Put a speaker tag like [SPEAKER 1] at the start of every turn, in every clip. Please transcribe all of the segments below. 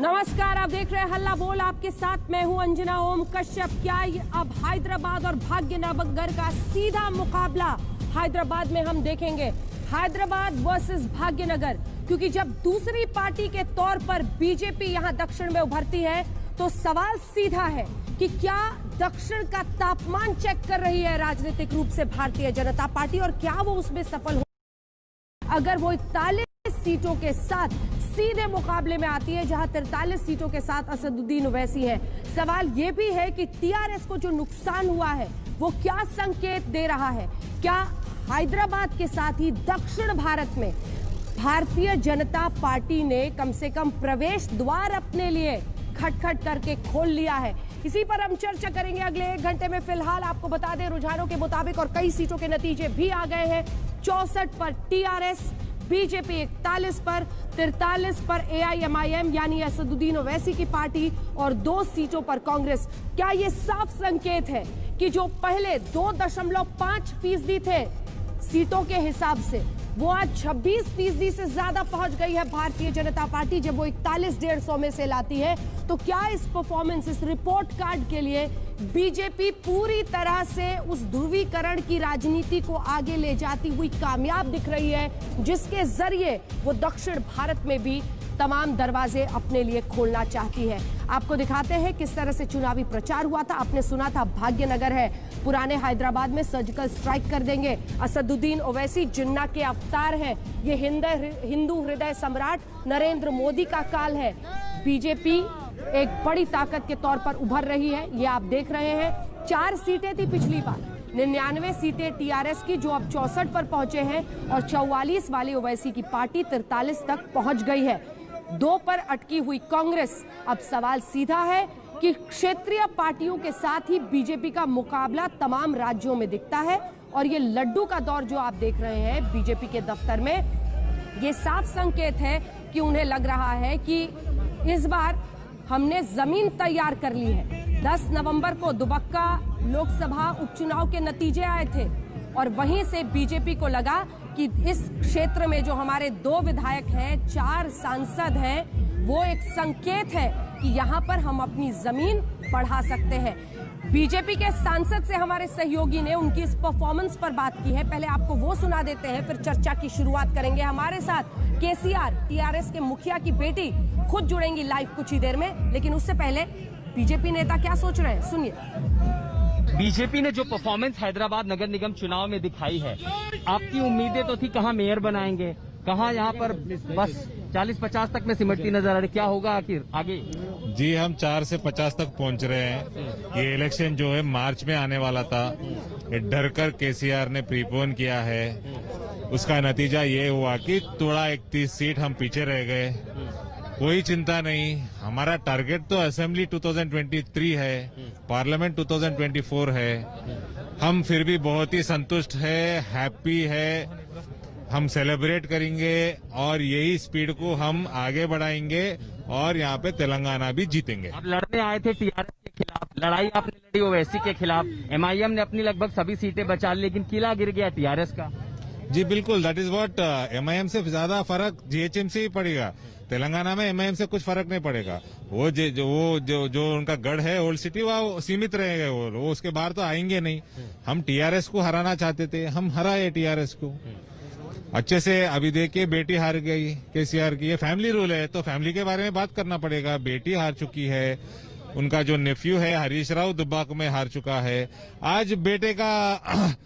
[SPEAKER 1] नमस्कार, आप देख रहे हैं हल्ला बोल। आपके साथ मैं हूं अंजना ओम कश्यप। क्या अब हैदराबाद और भाग्यनगर का सीधा मुकाबला हैदराबाद में हम देखेंगे? हैदराबाद वर्सेस भाग्यनगर, क्योंकि जब दूसरी पार्टी के तौर पर बीजेपी यहां दक्षिण में उभरती है तो सवाल सीधा है कि क्या दक्षिण का तापमान चेक कर रही है राजनीतिक रूप से भारतीय जनता पार्टी, और क्या वो उसमें सफल हो अगर वो 41 सीटों के साथ सीधे मुकाबले में आती है, जहां 43 सीटों के साथ असदुद्दीन ओवैसी है। सवाल यह भी है कि टीआरएस को जो नुकसान हुआ है वो क्या संकेत दे रहा है? क्या हैदराबाद के साथ ही दक्षिण भारत में भारतीय जनता पार्टी ने कम से कम प्रवेश द्वार अपने लिए खटखट करके खोल लिया है? इसी पर हम चर्चा करेंगे अगले 1 घंटे में। फिलहाल आपको बता दें, रुझानों के मुताबिक और कई सीटों के नतीजे भी आ गए हैं। 64 पर टीआरएस, बीजेपी 41 पर, 43 पर एआईएमआईएम यानी असदुद्दीन ओवैसी की पार्टी, और 2 सीटों पर कांग्रेस। क्या ये साफ संकेत है कि जो पहले 2.5% थे सीटों के हिसाब से, वो आज 26% से ज्यादा पहुंच गई है भारतीय जनता पार्टी, जब वो 41-150 में से लाती है? तो क्या इस परफॉर्मेंस, इस रिपोर्ट कार्ड के लिए बीजेपी पूरी तरह से उस ध्रुवीकरण की राजनीति को आगे ले जाती हुई कामयाब दिख रही है, जिसके जरिए वो दक्षिण भारत में भी तमाम दरवाजे अपने लिए खोलना चाहती है? आपको दिखाते हैं किस तरह से चुनावी प्रचार हुआ था। आपने सुना था भाग्यनगर है, पुराने हैदराबाद में सर्जिकल स्ट्राइक कर देंगे। असदुद्दीन ओवैसी जिन्ना के अवतार हैं। ये हिंदू हृदय सम्राट नरेंद्र मोदी का काल है। बीजेपी एक बड़ी ताकत के तौर पर उभर रही है, ये आप देख रहे हैं। 4 सीटें थी पिछली बार, 99 सीटें टीआरएस की, जो अब 64 पर पहुंचे हैं, और 44 वाली ओवैसी की पार्टी 43 तक पहुंच गई है। 2 पर अटकी हुई कांग्रेस। अब सवाल सीधा है कि क्षेत्रीय पार्टियों के साथ ही बीजेपी का मुकाबला तमाम राज्यों में दिखता है, और ये लड्डू का दौर जो आप देख रहे हैं बीजेपी के दफ्तर में, ये साफ संकेत है कि उन्हें लग रहा है कि इस बार हमने जमीन तैयार कर ली है। 10 नवंबर को दुबक्का लोकसभा उपचुनाव के नतीजे आए थे, और वहीं से बीजेपी को लगा कि इस क्षेत्र में जो हमारे 2 विधायक हैं, 4 सांसद हैं, वो एक संकेत है कि यहां पर हम अपनी जमीन बढ़ा सकते हैं। बीजेपी के सांसद से हमारे सहयोगी ने उनकी इस परफॉर्मेंस पर बात की है। पहले आपको वो सुना देते हैं, फिर चर्चा की शुरुआत करेंगे। हमारे साथ केसीआर, टीआरएस के मुखिया की बेटी, खुद जुड़ेंगी लाइव कुछ ही देर में, लेकिन उससे पहले बीजेपी नेता क्या सोच रहे हैं, सुनिए।
[SPEAKER 2] बीजेपी ने जो परफॉर्मेंस हैदराबाद नगर निगम चुनाव में दिखाई है, आपकी उम्मीदें तो थी कहां मेयर बनाएंगे, कहां यहां पर बस 40-50 तक में सिमटती नजर आ रही, क्या होगा आखिर आगे?
[SPEAKER 3] जी, हम 4 से 50 तक पहुंच रहे हैं। ये इलेक्शन जो है मार्च में आने वाला था, ये डर कर केसीआर ने प्रीपोन किया है। उसका नतीजा ये हुआ कि थोड़ा 31 सीट हम पीछे रह गए। कोई चिंता नहीं, हमारा टारगेट तो असेंबली 2023 है, पार्लियामेंट 2024 है। हम फिर भी बहुत ही संतुष्ट है, हैप्पी है। हम सेलिब्रेट करेंगे और यही स्पीड को हम आगे बढ़ाएंगे, और यहाँ पे तेलंगाना भी जीतेंगे।
[SPEAKER 2] आप लड़ने आए थे टीआरएस के खिलाफ, लड़ाई आपने लड़ी ओवैसी के खिलाफ। एमआईएम ने अपनी लगभग सभी सीटें बचा ली, लेकिन किला गिर गया टीआरएस का।
[SPEAKER 3] जी बिल्कुल, दैट इज व्हाट। एमआईएम से ज्यादा फर्क जीएचएम से ही पड़ेगा। तेलंगाना में एमआईएम से कुछ फर्क नहीं पड़ेगा। वो जो उनका गढ़ है ओल्ड सिटी, वो सीमित रहेगा, वो उसके बाहर तो आएंगे नहीं। हम टीआरएस को हराना चाहते थे, हम हराए टीआरएस को अच्छे से। अभी देखिए बेटी हार गई केसीआर की, ये फैमिली रूल है, तो फैमिली के बारे में बात करना पड़ेगा। बेटी हार चुकी है, उनका जो नेफ्यू है हरीश राव दुब्बाक में हार चुका है। आज बेटे का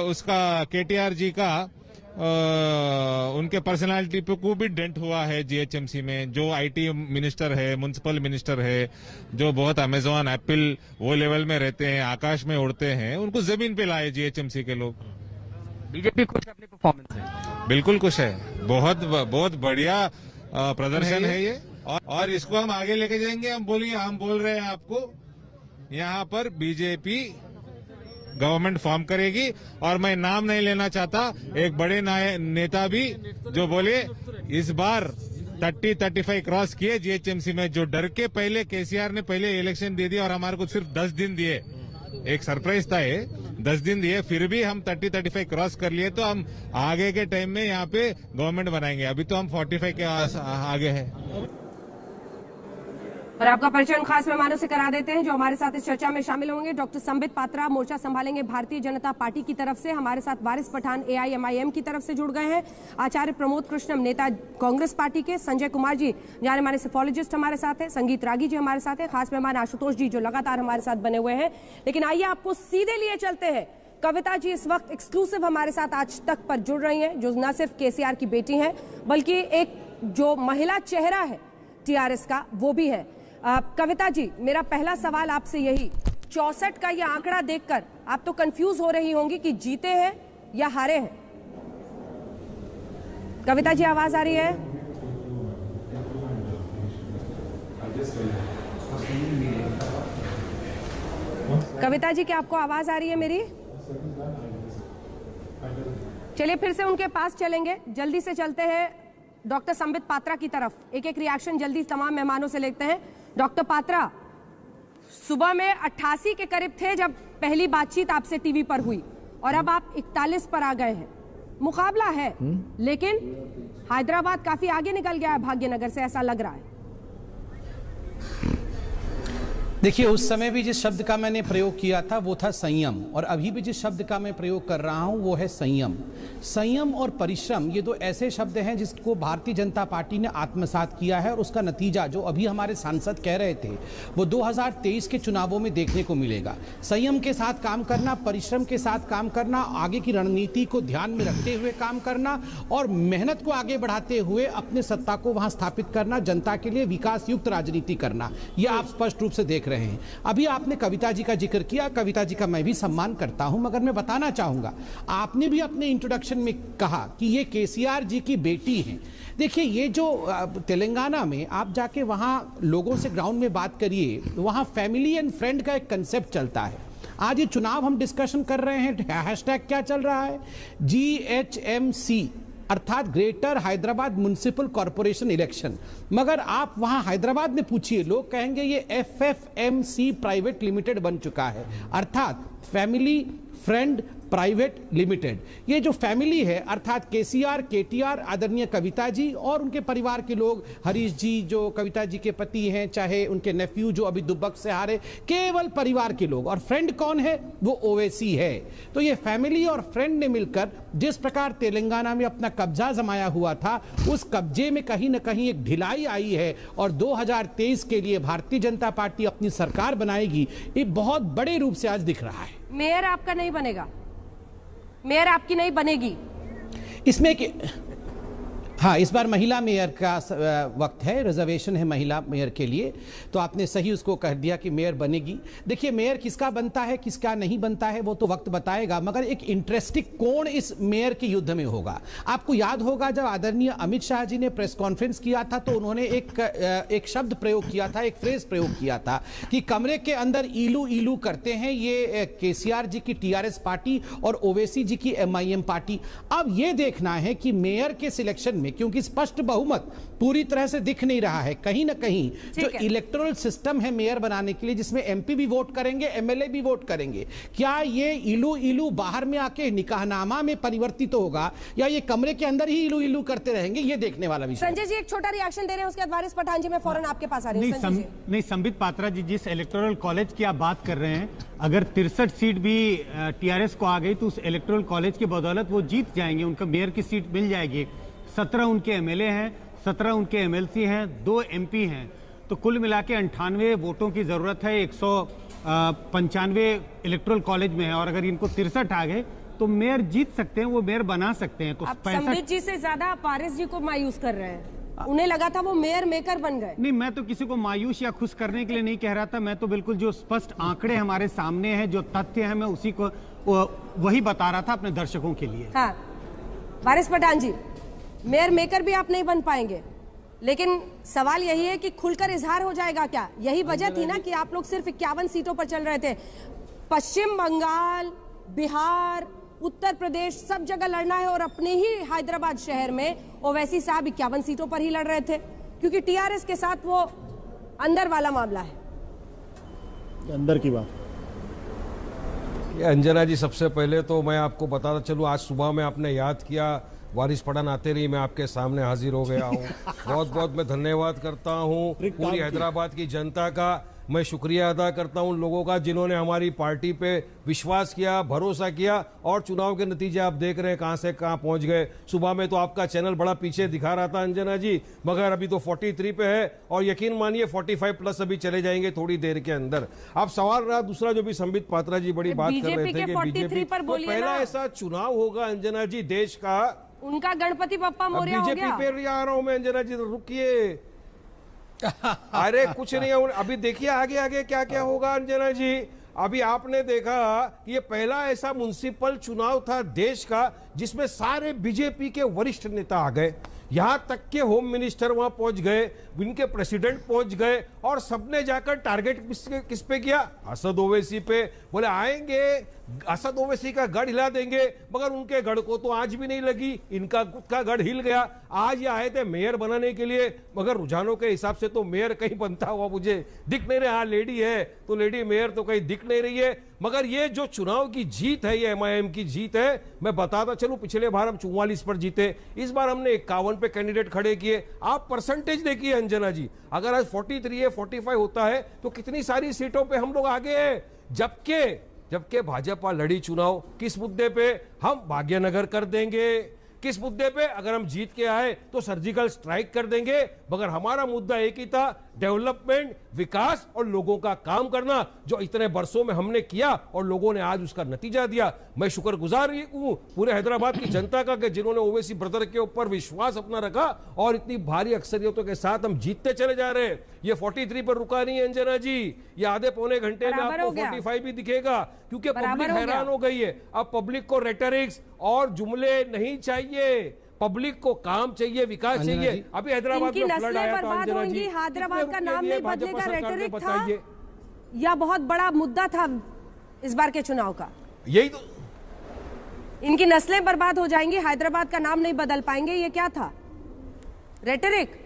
[SPEAKER 3] उसका केटीआर जी का उनके पर्सनालिटी पे को भी डेंट हुआ है जीएचएमसी में। जो आईटी मिनिस्टर है, म्युनिसिपल मिनिस्टर है, जो बहुत अमेजॉन एप्पल वो लेवल में रहते हैं, आकाश में उड़ते हैं, उनको जमीन पे लाए जीएचएमसी के लोग।
[SPEAKER 2] बीजेपी खुश अपनी परफॉर्मेंस से?
[SPEAKER 3] बिल्कुल खुश है, बहुत बढ़िया प्रदर्शन है ये, और इसको हम आगे लेके जाएंगे। हम बोल रहे हैं आपको, यहाँ पर बीजेपी गवर्नमेंट फॉर्म करेगी, और मैं नाम नहीं लेना चाहता, एक बड़े नेता भी जो बोले इस बार 30-35 क्रॉस किए जीएचएमसी में, जो डर के पहले केसीआर ने पहले इलेक्शन दे दिया और हमारे को सिर्फ 10 दिन दिए। एक सरप्राइज था ये, 10 दिन दिए, फिर भी हम 30-35 क्रॉस कर लिए। तो हम आगे के टाइम में यहाँ पे गवर्नमेंट बनाएंगे। अभी तो हम 45 के आगे हैं।
[SPEAKER 1] और आपका परिचय उन खास मेहमानों से करा देते हैं जो हमारे साथ इस चर्चा में शामिल होंगे। डॉक्टर संबित पात्रा मोर्चा संभालेंगे भारतीय जनता पार्टी की तरफ से, हमारे साथ वारिस पठान AIMIM की तरफ से जुड़ गए हैं। आचार्य प्रमोद कृष्णम नेता कांग्रेस पार्टी के, संजय कुमार जी जाने माने सेफोलॉजिस्ट हमारे साथ है, संगीत रागी जी हमारे साथ है, खास मेहमान आशुतोष जी जो लगातार हमारे साथ बने हुए हैं। लेकिन आइए आपको सीधे लिए चलते हैं। कविता जी इस वक्त एक्सक्लूसिव हमारे साथ आज तक पर जुड़ रही हैं, जो न सिर्फ KCR की बेटी हैं बल्कि एक जो महिला चेहरा है TRS का वो भी है। कविता जी, मेरा पहला सवाल आपसे यही, 64 का ये आंकड़ा देखकर आप तो कंफ्यूज हो रही होंगी कि जीते हैं या हारे हैं। कविता जी आवाज आ रही है? कविता जी क्या आपको आवाज आ रही है मेरी? चलिए फिर से उनके पास चलेंगे, जल्दी से चलते हैं डॉक्टर संबित पात्रा की तरफ। एक एक रिएक्शन जल्दी तमाम मेहमानों से लेते हैं। डॉक्टर पात्रा, सुबह में 88 के करीब थे जब पहली बातचीत आपसे टीवी पर हुई और अब आप 41 पर आ गए हैं। मुकाबला है लेकिन हैदराबाद काफी आगे निकल गया है भाग्यनगर से, ऐसा लग रहा है।
[SPEAKER 4] देखिए, उस समय भी जिस शब्द का मैंने प्रयोग किया था वो था संयम, और अभी भी जिस शब्द का मैं प्रयोग कर रहा हूं वो है संयम। संयम और परिश्रम ये दो ऐसे शब्द हैं जिसको भारतीय जनता पार्टी ने आत्मसात किया है, और उसका नतीजा जो अभी हमारे सांसद कह रहे थे वो 2023 के चुनावों में देखने को मिलेगा। संयम के साथ काम करना, परिश्रम के साथ काम करना, आगे की रणनीति को ध्यान में रखते हुए काम करना और मेहनत को आगे बढ़ाते हुए अपने सत्ता को वहां स्थापित करना, जनता के लिए विकास युक्त राजनीति करना, यह आप स्पष्ट रूप से देख रहे हैं। अभी आपने कविता जी का जिक्र किया, कविता जी का मैं भी सम्मान करता हूं, मगर मैं बताना चाहूंगा, आपने भी अपने इंट्रोडक्शन में कहा कि ये KCR जी की बेटी हैं। देखिए, ये जो तेलंगाना में आप जाके वहां लोगों से ग्राउंड में बात करिए, वहां फैमिली एंड फ्रेंड का एक कंसेप्ट चलता है। आज ये चुनाव हम डिस्कशन कर रहे हैं, हैशटैग क्या चल रहा है? GHMC अर्थात greater Hyderabad municipal corporation election. मगर आप वहां हैदराबाद में पूछिए, लोग कहेंगे ये FFMC प्राइवेट लिमिटेड बन चुका है, अर्थात फैमिली फ्रेंड प्राइवेट लिमिटेड। ये जो फैमिली है अर्थात KCR, KTR, आदरणीय कविता जी और उनके परिवार के लोग, हरीश जी जो कविता जी के पति हैं, चाहे उनके नेफ्यू जो अभी दुब्बक से हारे, केवल परिवार के लोग। और फ्रेंड कौन है? वो ओवैसी है। तो ये फैमिली और फ्रेंड ने मिलकर जिस प्रकार तेलंगाना में अपना कब्जा जमाया हुआ था, उस कब्जे में कहीं ना कहीं एक ढिलाई आई है और 2023 के लिए भारतीय जनता पार्टी अपनी सरकार बनाएगी, ये बहुत बड़े रूप से आज दिख रहा है।
[SPEAKER 1] मेयर आपका नहीं बनेगा, मेयर आपकी नहीं बनेगी
[SPEAKER 4] इसमें कि हाँ, इस बार महिला मेयर का वक्त है, रिजर्वेशन है महिला मेयर के लिए, तो आपने सही उसको कह दिया कि मेयर बनेगी। देखिए, मेयर किसका बनता है किसका नहीं बनता है वो तो वक्त बताएगा, मगर एक इंटरेस्टिंग कोण इस मेयर के युद्ध में होगा। आपको याद होगा जब आदरणीय अमित शाह जी ने प्रेस कॉन्फ्रेंस किया था तो उन्होंने एक शब्द प्रयोग किया था, एक फ्रेज प्रयोग किया था कि कमरे के अंदर ईलू ईलू करते हैं ये KCR जी की TRS पार्टी और ओवैसी जी की MIM पार्टी। अब ये देखना है कि मेयर के सिलेक्शन में, क्योंकि स्पष्ट बहुमत पूरी तरह से दिख नहीं रहा है, कहीं ना कहीं जो इलेक्टोरल सिस्टम है मेयर बनाने के लिए, जिसमें MP भी वोट करेंगे, MLA भी वोट करेंगे, क्या ये इलू इलू बाहर में आके निकाहनामा में परिवर्तित होगा या ये कमरे के अंदर ही इलू इलू करते रहेंगे, ये देखने वाला विषय।
[SPEAKER 1] संजय जी एक छोटा रिएक्शन दे रहे हैं, उसके बाद वारिस पठान जी मैं फौरन आपके पास आ रही हूं।
[SPEAKER 5] नहीं, संबित पात्रा जी, जिस इलेक्टोरल कॉलेज की आप बात कर रहे हैं, अगर 63 सीट भी TRS को आ गई तो उस इलेक्टोरल कॉलेज की बदौलत वो जीत जाएंगे, उनका मेयर की सीट मिल जाएगी। 17 उनके MLA हैं, 17 उनके MLC हैं, 2 MP हैं, तो कुल मिला के 98 वोटों की जरूरत है। 195 इलेक्टोरल कॉलेज में है, और अगर इनको 63 आ गए तो मेयर जीत सकते हैं, वो मेयर बना सकते हैं। तो
[SPEAKER 1] संबित जी से ज्यादा वारिस जी को मायूस कर रहे हैं, उन्हें लगा था वो मेयर मेकर बन गए।
[SPEAKER 5] नहीं, मैं तो किसी को मायूस या खुश करने के लिए नहीं कह रहा था, मैं तो बिल्कुल जो स्पष्ट आंकड़े हमारे सामने हैं, जो तथ्य है, मैं उसी को वही बता रहा था अपने दर्शकों के लिए।
[SPEAKER 1] हाँ, वारिस पठान जी, मेयर मेकर भी आप नहीं बन पाएंगे, लेकिन सवाल यही है कि खुलकर इजहार हो जाएगा क्या? यही वजह थी ना कि आप लोग सिर्फ 51 सीटों पर चल रहे थे। पश्चिम बंगाल, बिहार, उत्तर प्रदेश सब जगह लड़ना है, और अपने ही हैदराबाद शहर में ओवैसी साहब 51 सीटों पर ही लड़ रहे थे, क्योंकि TRS के साथ वो अंदर वाला मामला है।
[SPEAKER 6] अंदर की बात
[SPEAKER 7] अंजना जी, सबसे पहले तो मैं आपको बताता चलूं, आज सुबह में आपने याद किया वारिस पठान आते रही मैं आपके सामने हाजिर हो गया हूँ। बहुत बहुत मैं धन्यवाद करता हूँ पूरी हैदराबाद की जनता का। मैं शुक्रिया अदा करता हूं उन लोगों का जिन्होंने हमारी पार्टी पे विश्वास किया, भरोसा किया और चुनाव के नतीजे आप देख रहे हैं कहां से कहां पहुंच गए। सुबह में तो आपका चैनल बड़ा पीछे दिखा रहा था अंजना जी, मगर अभी तो 43 पे है और यकीन मानिए 45 प्लस अभी चले जाएंगे थोड़ी देर के अंदर। अब सवाल रहा दूसरा जो भी संबित पात्रा जी बड़ी बात कर रहे थे कि बीजेपी पर पहला ऐसा चुनाव होगा अंजना जी देश का,
[SPEAKER 1] उनका गणपति बप्पा मोरया हो गया।
[SPEAKER 7] बीजेपी पे आ रहा हूं मैं अंजना जी, रुकिए। अरे कुछ नहीं है, अभी देखिए आगे आगे क्या क्या होगा अंजना जी। अभी आपने देखा कि ये पहला ऐसा म्युनिसिपल चुनाव था देश का जिसमें सारे बीजेपी के वरिष्ठ नेता आ गए, यहां तक के होम मिनिस्टर वहां पहुंच गए, इनके प्रेसिडेंट पहुंच गए और सबने जाकर टारगेट किस पे किया? असद ओवैसी पे। बोले आएंगे असद ओवैसी का गढ़ हिला देंगे, मगर उनके गढ़ को तो आज भी नहीं लगी, इनका खुद का गढ़ हिल गया। आज ये आए थे मेयर बनाने के लिए, मगर रुझानों के हिसाब से तो मेयर कहीं बनता हुआ मुझे दिख नहीं रहा। लेडी है तो लेडी मेयर तो कहीं दिख नहीं रही है। मगर ये जो चुनाव की जीत है, ये MIM की जीत है। मैं बताता चलूं, पिछले बार हम 44 पर जीते, इस बार हमने 51 पे कैंडिडेट खड़े किए। आप परसेंटेज देखिए अंजना जी, अगर आज 43 है 45 होता है तो कितनी सारी सीटों पे हम लोग आगे हैं। जबकि भाजपा लड़ी चुनाव किस मुद्दे पे? हम भाग्यनगर कर देंगे। किस मुद्दे पे? अगर हम जीत के आए तो सर्जिकल स्ट्राइक कर देंगे। मगर हमारा मुद्दा एक ही था, डेवलपमेंट, विकास और लोगों का काम करना, जो इतने बरसों में हमने किया और लोगों ने आज उसका नतीजा दिया। मैं शुक्रगुजार हूं पूरे हैदराबाद की जनता का कि जिन्होंने ओवैसी ब्रदर के ऊपर विश्वास अपना रखा और इतनी भारी अक्सरियतों के साथ हम जीतते चले जा रहे हैं। ये 43 पर रुका नहीं है अंजना जी, ये आधे पौने घंटे में आपको 45 भी दिखेगा, क्योंकि पब्लिक हैरान हो गई है। अब पब्लिक को रेटरिक्स और जुमले नहीं चाहिए, पब्लिक को काम चाहिए, विकास चाहिए। अभी हैदराबाद में फ्लड आया था अंजना जी,
[SPEAKER 1] हैदराबाद का नाम नहीं बदलेगा, रेटरिक था या बहुत बड़ा मुद्दा था इस बार के चुनाव का?
[SPEAKER 7] यही तो,
[SPEAKER 1] इनकी नस्लें बर्बाद हो जाएंगी, हैदराबाद का नाम नहीं बदल पाएंगे, ये क्या था? रेटरिक?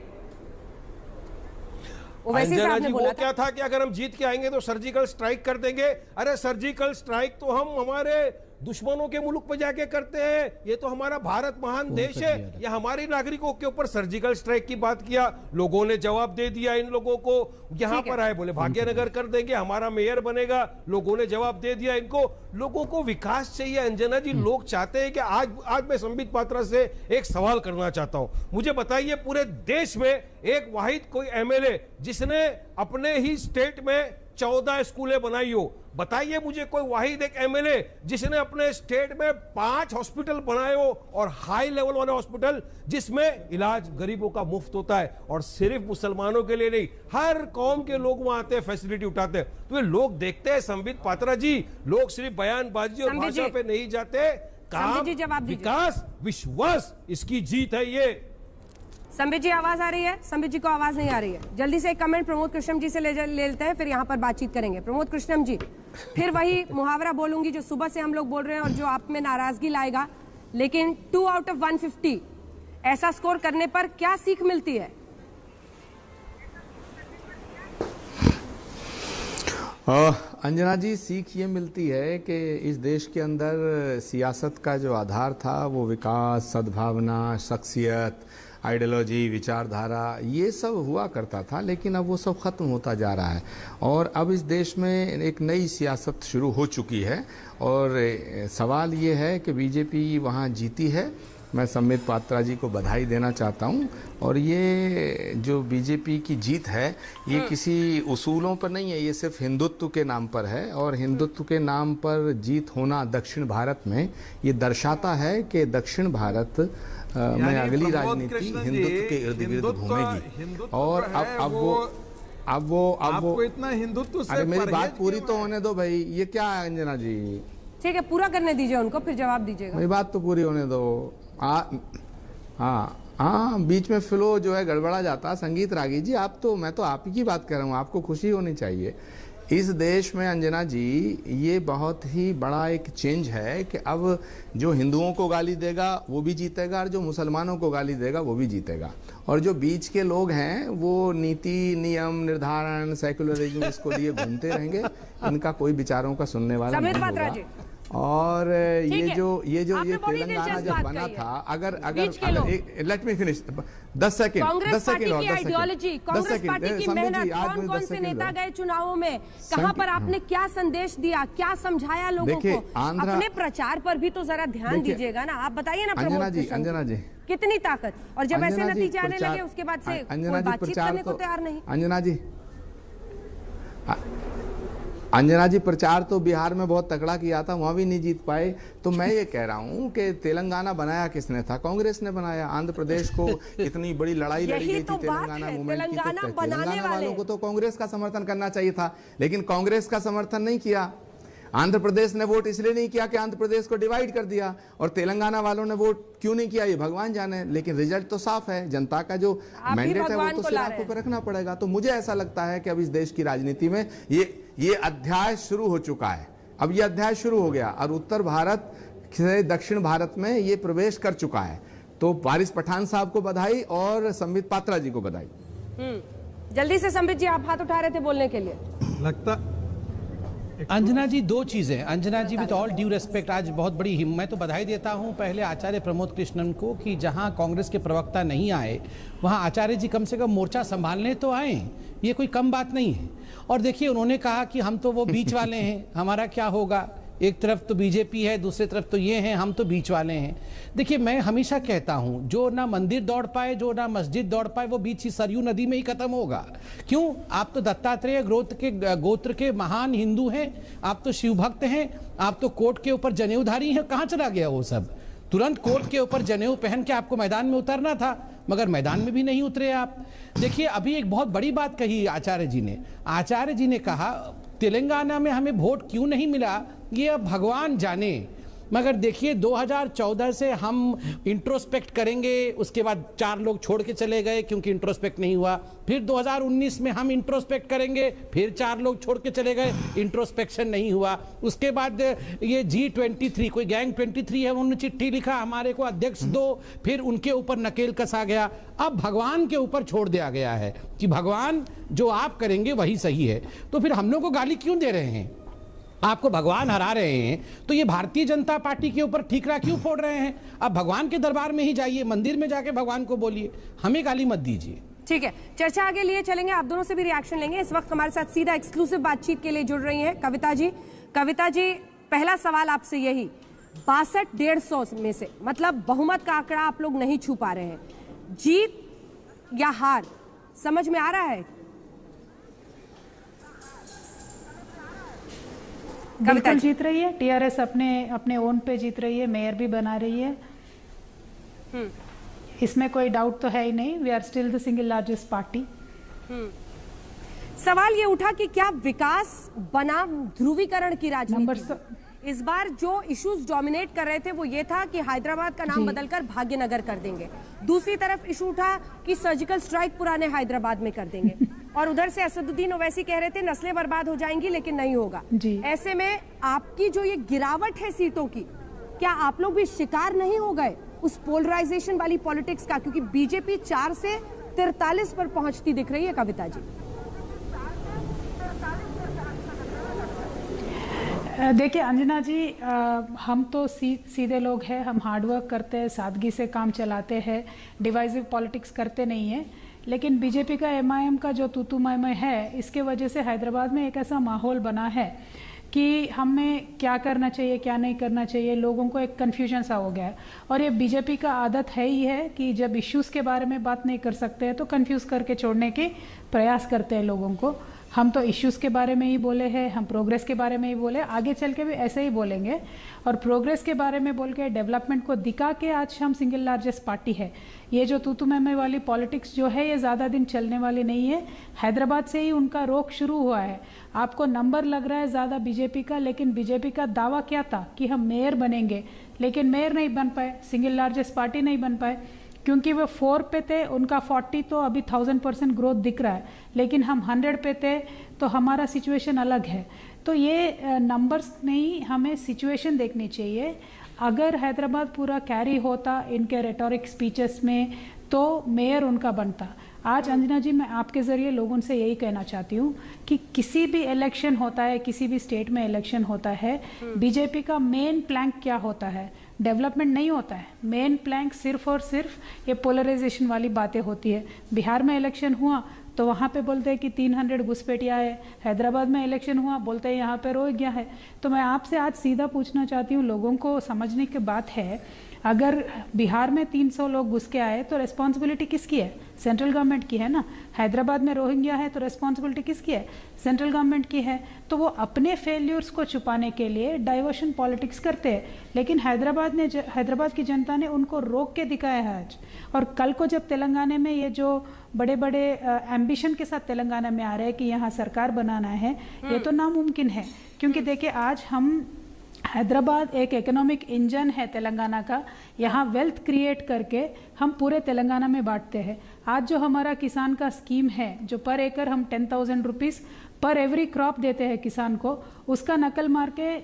[SPEAKER 7] अंजना जी वो क्या था कि अगर हम जीत के आएंगे तो सर्जिकल स्ट्राइक कर देंगे। अरे सर्जिकल स्ट्राइक तो हम हमारे दुश्मनों के मुल्क पे जाके करते हैं, ये तो हमारा भारत महान देश है। या हमारे नागरिकों के ऊपर सर्जिकल स्ट्राइक की बात किया, लोगों ने जवाब दे दिया इन लोगों को। यहां पर आए बोले भाग्यनगर कर देंगे, हमारा मेयर बनेगा, लोगों ने जवाब दे दिया इनको। लोगों को विकास चाहिए अंजना जी, लोग चाहते हैं कि आज मैं संबित पात्रा से एक सवाल करना चाहता हूं। मुझे बताइए पूरे देश में एक वाहिद कोई MLA जिसने अपने ही स्टेट में 14 स्कूलें बनाई हो? बताइए मुझे कोई वाहिद एक MLA जिसने अपने स्टेट में 5 हॉस्पिटल बनाए हो, और हाई लेवल वाले हॉस्पिटल जिसमें इलाज गरीबों का मुफ्त होता है, और सिर्फ मुसलमानों के लिए नहीं, हर कौम के लोग वहां आते हैं, फैसिलिटी उठाते हैं। तो ये लोग देखते हैं संबित पात्रा जी, लोग सिर्फ बयानबाजी और भाषा पे नहीं जाते, काम, विकास, विश्वास, इसकी जीत है ये।
[SPEAKER 1] संबित जी आवाज आ रही है? संबित जी को आवाज नहीं आ रही है। जल्दी से एक कमेंट प्रमोद कृष्णम जी से ले लेते हैं, फिर यहाँ पर बातचीत करेंगे। प्रमोद कृष्णम जी, फिर वही मुहावरा बोलूंगी जो सुबह से हम लोग बोल रहे हैं और जो आप में नाराजगी लाएगा, लेकिन 2 आउट ऑफ 150 ऐसा स्कोर करने पर क्या सीख मिलती है?
[SPEAKER 8] अंजना जी, सीख ये मिलती है कि इस देश के अंदर सियासत का जो आधार था वो विकास, सद्भावना, शख्सियत, आइडियोलॉजी, विचारधारा, ये सब हुआ करता था, लेकिन अब वो सब ख़त्म होता जा रहा है। और अब इस देश में एक नई सियासत शुरू हो चुकी है और सवाल ये है कि बीजेपी वहाँ जीती है। मैं संबित पात्रा जी को बधाई देना चाहता हूँ। और ये जो बीजेपी की जीत है ये किसी उसूलों पर नहीं है, ये सिर्फ हिंदुत्व के नाम पर है। और हिंदुत्व के नाम पर जीत होना दक्षिण भारत में ये दर्शाता है कि दक्षिण भारत में अगली राजनीति हिंदुत्व के इर्द गिर्द घूमेगी। और अब वो
[SPEAKER 9] इतना हिंदुत्व से,
[SPEAKER 8] अरे मेरी बात पूरी तो होने दो भाई, ये क्या है अंजना जी?
[SPEAKER 1] ठीक है, पूरा करने दीजिए उनको, फिर जवाब दीजिएगा।
[SPEAKER 8] मेरी बात तो पूरी होने दो। हाँ, बीच में फ्लो जो है गड़बड़ा जाता। संगीत रागी जी, मैं तो आप ही की बात कर रहा हूँ, आपको खुशी होनी चाहिए। इस देश में अंजना जी ये बहुत ही बड़ा एक चेंज है कि अब जो हिंदुओं को गाली देगा वो भी जीतेगा और जो मुसलमानों को गाली देगा वो भी जीतेगा। और जो बीच के लोग हैं वो नीति, नियम, निर्धारण, सेकुलरिज्म इसको लिए घूमते रहेंगे, इनका कोई विचारों का सुनने वाला नहीं होगा। और ये
[SPEAKER 1] है।
[SPEAKER 8] जो
[SPEAKER 1] आपने
[SPEAKER 8] ये
[SPEAKER 1] बड़ी
[SPEAKER 8] तेलंगाना
[SPEAKER 1] दिलचस्प
[SPEAKER 8] जब
[SPEAKER 1] बात
[SPEAKER 8] बना
[SPEAKER 1] कही है।
[SPEAKER 8] था, अगर
[SPEAKER 1] बीच के लोग।
[SPEAKER 8] Let me finish 10 second,
[SPEAKER 1] Congress party की आइडियोलॉजी, कांग्रेस पार्टी की मेहनत, कौन कौन से नेता गए चुनावों में, कहां पर आपने क्या संदेश दिया, क्या समझाया लोगों को, अपने प्रचार पर भी तो जरा ध्यान दीजिएगा ना। आप बताइए ना
[SPEAKER 8] अंजना जी
[SPEAKER 1] कितनी ताकत, और जब ऐसे नतीजे आने लगे उसके बाद से कोई बातचीत करने को तैयार नहीं।
[SPEAKER 8] अंजना जी प्रचार तो बिहार में बहुत तगड़ा किया था, वहां भी नहीं जीत पाए। तो मैं ये कह रहा हूं कि तेलंगाना बनाया किसने था? कांग्रेस ने बनाया। आंध्र प्रदेश को इतनी बड़ी लड़ाई लड़ी गई थी तेलंगाना मूवमेंट की, तो तेलंगाना वालों को तो कांग्रेस का समर्थन करना चाहिए था, लेकिन कांग्रेस का समर्थन नहीं किया। आंध्र प्रदेश ने वोट इसलिए नहीं किया कि आंध्र प्रदेश को डिवाइड कर दिया, और तेलंगाना वालों ने वोट क्यों नहीं किया ये भगवान जाने, लेकिन रिजल्ट तो साफ है। जनता का जो मैंडेट है वो तो सिर आंखों पर रखना पड़ेगा। तो मुझे ऐसा लगता है कि अब इस देश की राजनीति में ये अध्याय शुरू हो चुका है। अब ये अध्याय शुरू हो गया और उत्तर भारत से दक्षिण भारत में ये प्रवेश कर चुका है। तो वारिस पठान साहब को बधाई और संबित पात्रा जी को बधाई।
[SPEAKER 1] जल्दी से संबित जी, आप हाथ उठा रहे थे बोलने के लिए।
[SPEAKER 5] लगता
[SPEAKER 4] अंजना जी, दो चीजें। अंजना जी, विद ऑल ड्यू रेस्पेक्ट, आज बहुत बड़ी हिम्मत, मैं तो बधाई देता हूं पहले आचार्य प्रमोद कृष्णन को कि जहां कांग्रेस के प्रवक्ता नहीं आए वहां आचार्य जी कम से कम मोर्चा संभालने तो आए। ये कोई कम बात नहीं है। और देखिए, उन्होंने कहा कि हम तो वो बीच वाले हैं, हमारा क्या होगा, एक तरफ तो बीजेपी है, दूसरी तरफ तो ये हैं, हम तो बीच वाले हैं। देखिए, मैं हमेशा कहता हूं, जो ना मंदिर दौड़ पाए, जो ना मस्जिद दौड़ पाए, वो बीच ही सरयू नदी में ही खत्म होगा। क्यों? आप तो दत्तात्रेय गोत्र के महान हिंदू हैं, आप तो शिव भक्त हैं, आप तो कोर्ट के ऊपर जनेऊधारी हैं। कहां चला गया वो सब? तुरंत कोर्ट के ऊपर जनेऊ पहन के आपको मैदान में उतरना था, मगर मैदान में भी नहीं उतरे आप। देखिए, अभी एक बहुत बड़ी बात कही आचार्य जी ने। आचार्य जी ने कहा तेलंगाना में हमें वोट क्यों नहीं मिला ये अब भगवान जाने। मगर देखिए, 2014 से हम इंट्रोस्पेक्ट करेंगे, उसके बाद 4 लोग छोड़ के चले गए क्योंकि इंट्रोस्पेक्ट नहीं हुआ। फिर 2019 में हम इंट्रोस्पेक्ट करेंगे, फिर 4 लोग छोड़ के चले गए, इंट्रोस्पेक्शन नहीं हुआ। उसके बाद ये G23 कोई गैंग 23 है, उन्होंने चिट्ठी लिखा हमारे को अध्यक्ष दो, फिर उनके ऊपर नकेल कसा गया। अब भगवान के ऊपर छोड़ दिया गया है कि भगवान जो आप करेंगे वही सही है। तो फिर हम लोग को गाली क्यों दे रहे हैं? आपको भगवान हरा रहे हैं तो ये भारतीय जनता पार्टी के ऊपर ठीकरा क्यों फोड़ रहे हैं? अब भगवान के दरबार में ही जाइए, मंदिर में जाके भगवान को बोलिए, हमें गाली मत दीजिए।
[SPEAKER 1] ठीक है, चर्चा आगे लिए चलेंगे, आप दोनों से भी रिएक्शन लेंगे। इस वक्त हमारे साथ सीधा एक्सक्लूसिव बातचीत के लिए जुड़ रही हैं कविता जी। कविता जी, पहला सवाल आपसे यही, 62-150 में से, मतलब बहुमत का आंकड़ा आप लोग नहीं छू पा रहे हैं, जीत या हार समझ में आ रहा है?
[SPEAKER 9] बिल्कुल जीत रही है, टीआरएस अपने ओन पे जीत रही है, मेयर भी बना रही है, इसमें कोई डाउट तो है ही नहीं। We are still the single largest party.
[SPEAKER 1] सवाल ये उठा कि क्या विकास बनाम ध्रुवीकरण की राजनीति, इस बार जो इश्यूज डोमिनेट कर रहे थे वो ये था कि हैदराबाद का नाम बदलकर भाग्यनगर कर देंगे, दूसरी तरफ इशू उठा कि सर्जिकल स्ट्राइक पुराने हैदराबाद में कर देंगे, और उधर से असदुद्दीन ओवैसी कह रहे थे नस्लें बर्बाद हो जाएंगी लेकिन नहीं होगा। ऐसे में आपकी जो ये गिरावट है सीटों की, क्या आप लोग भी शिकार नहीं हो गए उस पोलराइजेशन वाली पॉलिटिक्स का? क्योंकि बीजेपी 4 से 43 पर पहुंचती दिख रही है कविता जी।
[SPEAKER 9] देखिए अंजना जी, हम तो सीधे लोग हैं, हम हार्डवर्क करते हैं, सादगी से काम चलाते हैं, डिवाइसिव पॉलिटिक्स करते नहीं हैं। लेकिन बीजेपी का एमआईएम का जो तूतू मैमय है, इसके वजह से हैदराबाद में एक ऐसा माहौल बना है कि हमें क्या करना चाहिए क्या नहीं करना चाहिए, लोगों को एक कन्फ्यूजन सा हो गया है। और ये बीजेपी का आदत है ही है कि जब इश्यूज़ के बारे में बात नहीं कर सकते हैं तो कन्फ्यूज़ करके छोड़ने के प्रयास करते हैं लोगों को। हम तो इश्यूज़ के बारे में ही बोले हैं, हम प्रोग्रेस के बारे में ही बोले, आगे चल के भी ऐसे ही बोलेंगे। और प्रोग्रेस के बारे में बोल के, डेवलपमेंट को दिखा के आज हम सिंगल लार्जेस्ट पार्टी है। ये जो तूतू मैमे वाली पॉलिटिक्स जो है ये ज़्यादा दिन चलने वाली नहीं है। हैदराबाद से ही उनका रोक शुरू हुआ है। आपको नंबर लग रहा है ज़्यादा बीजेपी का, लेकिन बीजेपी का दावा क्या था कि हम मेयर बनेंगे, लेकिन मेयर नहीं बन पाए, सिंगल लार्जेस्ट पार्टी नहीं बन पाए, क्योंकि वो 4 पे थे, उनका 40 तो अभी 1000% ग्रोथ दिख रहा है, लेकिन हम 100 पे थे, तो हमारा सिचुएशन अलग है। तो ये नंबर्स नहीं, हमें सिचुएशन देखनी चाहिए। अगर हैदराबाद पूरा कैरी होता इनके रेटोरिक स्पीचेस में तो मेयर उनका बनता। आज अंजना जी मैं आपके ज़रिए लोगों से यही कहना चाहती हूँ कि किसी भी इलेक्शन होता है, किसी भी स्टेट में इलेक्शन होता है, बीजेपी का मेन प्लैंक क्या होता है? डेवलपमेंट नहीं होता है। मेन प्लैंक सिर्फ और सिर्फ ये पोलराइजेशन वाली बातें होती है। बिहार में इलेक्शन हुआ तो वहाँ पे बोलते हैं कि 300 घुसपैठिया है। हैदराबाद में इलेक्शन हुआ, बोलते हैं यहाँ पे रोहिंग्या है। तो मैं आपसे आज सीधा पूछना चाहती हूँ, लोगों को समझने की बात है, अगर बिहार में 300 लोग घुस के आए तो रिस्पॉन्सिबिलिटी किसकी है? सेंट्रल गवर्नमेंट की है ना। हैदराबाद में रोहिंग्या है तो रिस्पॉन्सिबिलिटी किसकी है? सेंट्रल गवर्नमेंट की है। तो वो अपने फेल्यूर्स को छुपाने के लिए डाइवर्शन पॉलिटिक्स करते हैं, लेकिन हैदराबाद की जनता ने उनको रोक के दिखाया है आज। और कल को जब तेलंगाना में ये जो बड़े बड़े एम्बिशन के साथ तेलंगाना में आ रहे हैं कि यहाँ सरकार बनाना है, ये तो नामुमकिन है। क्योंकि देखिए आज हम हैदराबाद एक इकोनॉमिक इंजन है तेलंगाना का, यहाँ वेल्थ क्रिएट करके हम पूरे तेलंगाना में बांटते हैं। आज जो हमारा किसान का स्कीम है, जो पर एकड़ हम 10,000 रुपीज़ पर एवरी क्रॉप देते हैं किसान को, उसका नकल मार के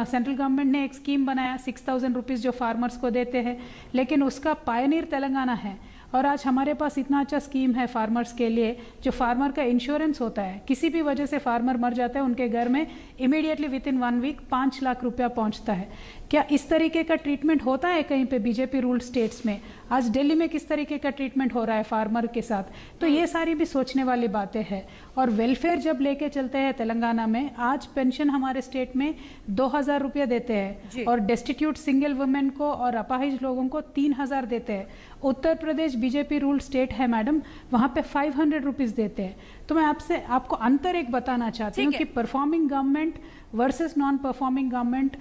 [SPEAKER 9] सेंट्रल गवर्नमेंट ने एक स्कीम बनाया 6,000 रुपीज़ जो फार्मर्स को देते हैं, लेकिन उसका पायनियर तेलंगाना है। और आज हमारे पास इतना अच्छा स्कीम है फार्मर्स के लिए, जो फार्मर का इंश्योरेंस होता है। किसी भी वजह से फार्मर मर जाता है, उनके घर में immediately within 1 week 5 lakh रुपया पहुंचता है। क्या इस तरीके का ट्रीटमेंट होता है कहीं पे बीजेपी रूल्ड स्टेट्स में? आज दिल्ली में किस तरीके का ट्रीटमेंट हो रहा है फार्मर के साथ? तो ये सारी भी सोचने वाली बातें हैं। और वेलफेयर जब लेके चलते हैं तेलंगाना में, आज पेंशन हमारे स्टेट में 2,000 रुपया देते हैं और डेस्टिट्यूट सिंगल वुमेन को और अपाहिज लोगों को 3,000 देते हैं। Uttar Pradesh BJP ruled state है मैडम, वहाँ पे 500 रुपीज़ देते हैं। तो मैं आपको अंतर एक बताना चाहती हूँ कि performing government versus non performing government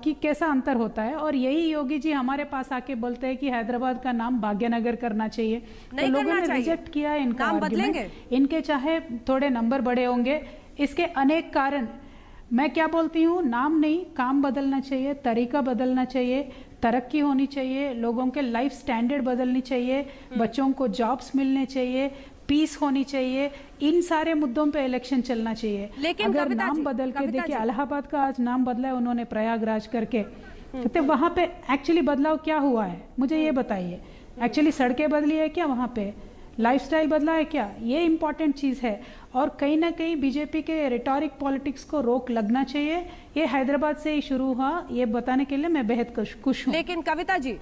[SPEAKER 9] की कैसा अंतर होता है। और यही योगी जी हमारे पास आके बोलते हैं कि हैदराबाद का नाम भाग्यनगर करना चाहिए, तो लोगों ने रिजेक्ट किया है इनका आर्गुमेंट। इनके चाहे थोड़े नंबर बड़े होंगे, इसके अनेक कारण। मैं क्या बोलती हूँ, नाम नहीं, काम बदलना चाहिए, तरीका बदलना चाहिए, तरक्की होनी चाहिए, लोगों के लाइफ स्टैंडर्ड बदलनी चाहिए, बच्चों को जॉब्स मिलने चाहिए, पीस होनी चाहिए। इन सारे मुद्दों पे इलेक्शन चलना चाहिए।
[SPEAKER 1] लेकिन
[SPEAKER 9] अगर नाम बदल के देखिए, इलाहाबाद का आज नाम बदला है उन्होंने प्रयागराज करके, तो वहाँ पे एक्चुअली बदलाव क्या हुआ है मुझे ये बताइए? एक्चुअली सड़कें बदली है क्या? वहाँ पे लाइफस्टाइल बदला है क्या? ये इंपॉर्टेंट चीज़ है। और कहीं ना कहीं बीजेपी के रिटोरिक पॉलिटिक्स को रोक लगना चाहिए। ये हैदराबाद से ही शुरू हुआ, ये बताने के लिए मैं बेहद खुश हूँ।
[SPEAKER 1] लेकिन कविता जी,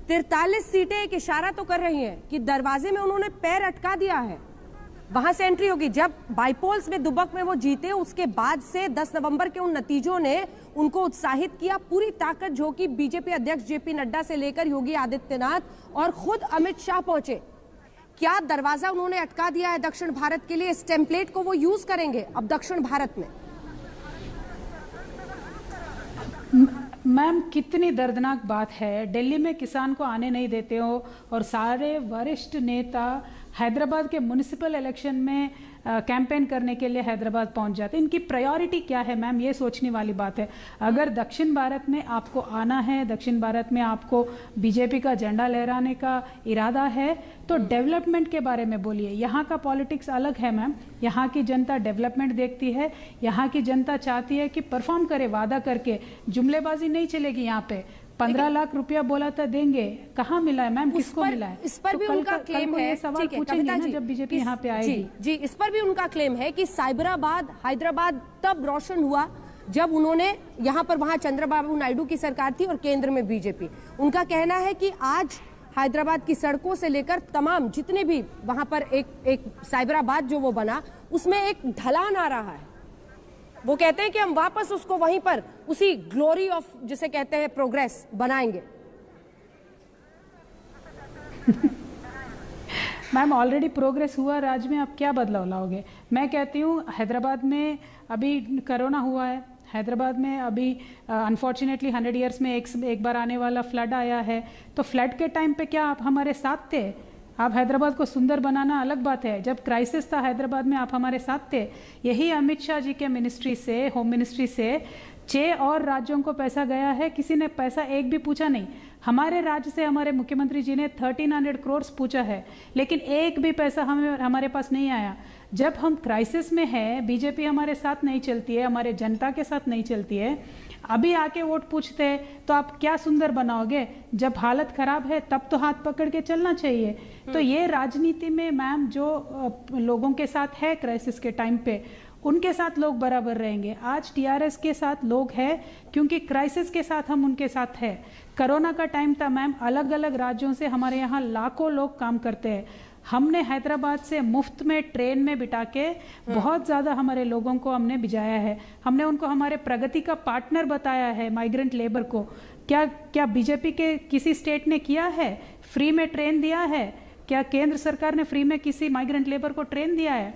[SPEAKER 1] 43 सीटें एक इशारा तो कर रही हैं कि दरवाजे में उन्होंने पैर अटका दिया है, वहां से एंट्री होगी। जब बाईपोल्स में दुबक में वो जीते, उसके बाद से 10 नवंबर के उन नतीजों ने उनको उत्साहित किया। पूरी ताकत झोंकी बीजेपी अध्यक्ष जेपी नड्डा से लेकर योगी आदित्यनाथ और खुद अमित शाह पहुंचे। क्या दरवाजा उन्होंने अटका दिया है दक्षिण भारत के लिए? इस टेम्पलेट को वो यूज करेंगे अब दक्षिण भारत में?
[SPEAKER 9] मैम, कितनी दर्दनाक बात है। दिल्ली में किसान को आने नहीं देते हो और सारे वरिष्ठ नेता हैदराबाद के म्युनिसिपल इलेक्शन में कैंपेन करने के लिए हैदराबाद पहुंच जाते हैं। इनकी प्रायोरिटी क्या है मैम, ये सोचने वाली बात है। अगर दक्षिण भारत में आपको आना है, दक्षिण भारत में आपको बीजेपी का झंडा लहराने का इरादा है, तो डेवलपमेंट के बारे में बोलिए। यहाँ का पॉलिटिक्स अलग है मैम। यहाँ की जनता डेवलपमेंट देखती है, यहाँ की जनता चाहती है कि परफॉर्म करे, वादा करके। जुमलेबाजी नहीं चलेगी यहाँ पे। 15 लाख रुपया बोला था देंगे, कहाँ मिला है मैम, किसको मिला है?
[SPEAKER 1] इस पर भी उनका क्लेम है,
[SPEAKER 9] सवाल पूछेंगे ना जब बीजेपी यहाँ पे आएगी।
[SPEAKER 1] जी, इस पर भी उनका क्लेम है कि साइबराबाद हैदराबाद तब रोशन हुआ जब उन्होंने यहाँ पर, वहाँ चंद्रबाबू नायडू की सरकार थी और केंद्र में बीजेपी। उनका कहना है कि आज हैदराबाद की सड़कों से लेकर तमाम जितने भी वहां पर एक साइबराबाद जो वो बना, उसमें एक ढलान आ रहा है। वो कहते हैं कि हम वापस उसको वहीं पर उसी ग्लोरी ऑफ, जिसे कहते हैं प्रोग्रेस, बनाएंगे।
[SPEAKER 9] मैम, ऑलरेडी प्रोग्रेस हुआ राज्य में, आप क्या बदलाव लाओगे? मैं कहती हूँ हैदराबाद में अभी कोरोना हुआ है, हैदराबाद में अभी अनफॉर्चुनेटली 100 ईयर्स में एक बार आने वाला फ्लड आया है। तो फ्लड के टाइम पे क्या आप हमारे साथ थे? आप हैदराबाद को सुंदर बनाना अलग बात है, जब क्राइसिस था हैदराबाद में आप हमारे साथ थे। यही अमित शाह जी के मिनिस्ट्री से, होम मिनिस्ट्री से 6 और राज्यों को पैसा गया है, किसी ने पैसा एक भी पूछा नहीं। हमारे राज्य से हमारे मुख्यमंत्री जी ने 1300 करोड़ पूछा है, लेकिन एक भी पैसा हमारे पास नहीं आया। जब हम क्राइसिस में है, बीजेपी हमारे साथ नहीं चलती है, हमारे जनता के साथ नहीं चलती है, अभी आके वोट पूछते हैं तो आप क्या सुंदर बनाओगे? जब हालत खराब है तब तो हाथ पकड़ के चलना चाहिए। तो ये राजनीति में मैम जो लोगों के साथ है क्राइसिस के टाइम पे, उनके साथ लोग बराबर रहेंगे। आज टीआरएस के साथ लोग हैं क्योंकि क्राइसिस के साथ हम उनके साथ हैं। कोरोना का टाइम था मैम, अलग अलग राज्यों से हमारे यहाँ लाखों लोग काम करते हैं। हमने हैदराबाद से मुफ्त में ट्रेन में बिठा के बहुत ज़्यादा हमारे लोगों को हमने भिजाया है। हमने उनको हमारे प्रगति का पार्टनर बताया है, माइग्रेंट लेबर को। क्या बीजेपी के किसी स्टेट ने किया है? फ्री में ट्रेन दिया है? क्या केंद्र सरकार ने फ्री में किसी माइग्रेंट लेबर को ट्रेन दिया है?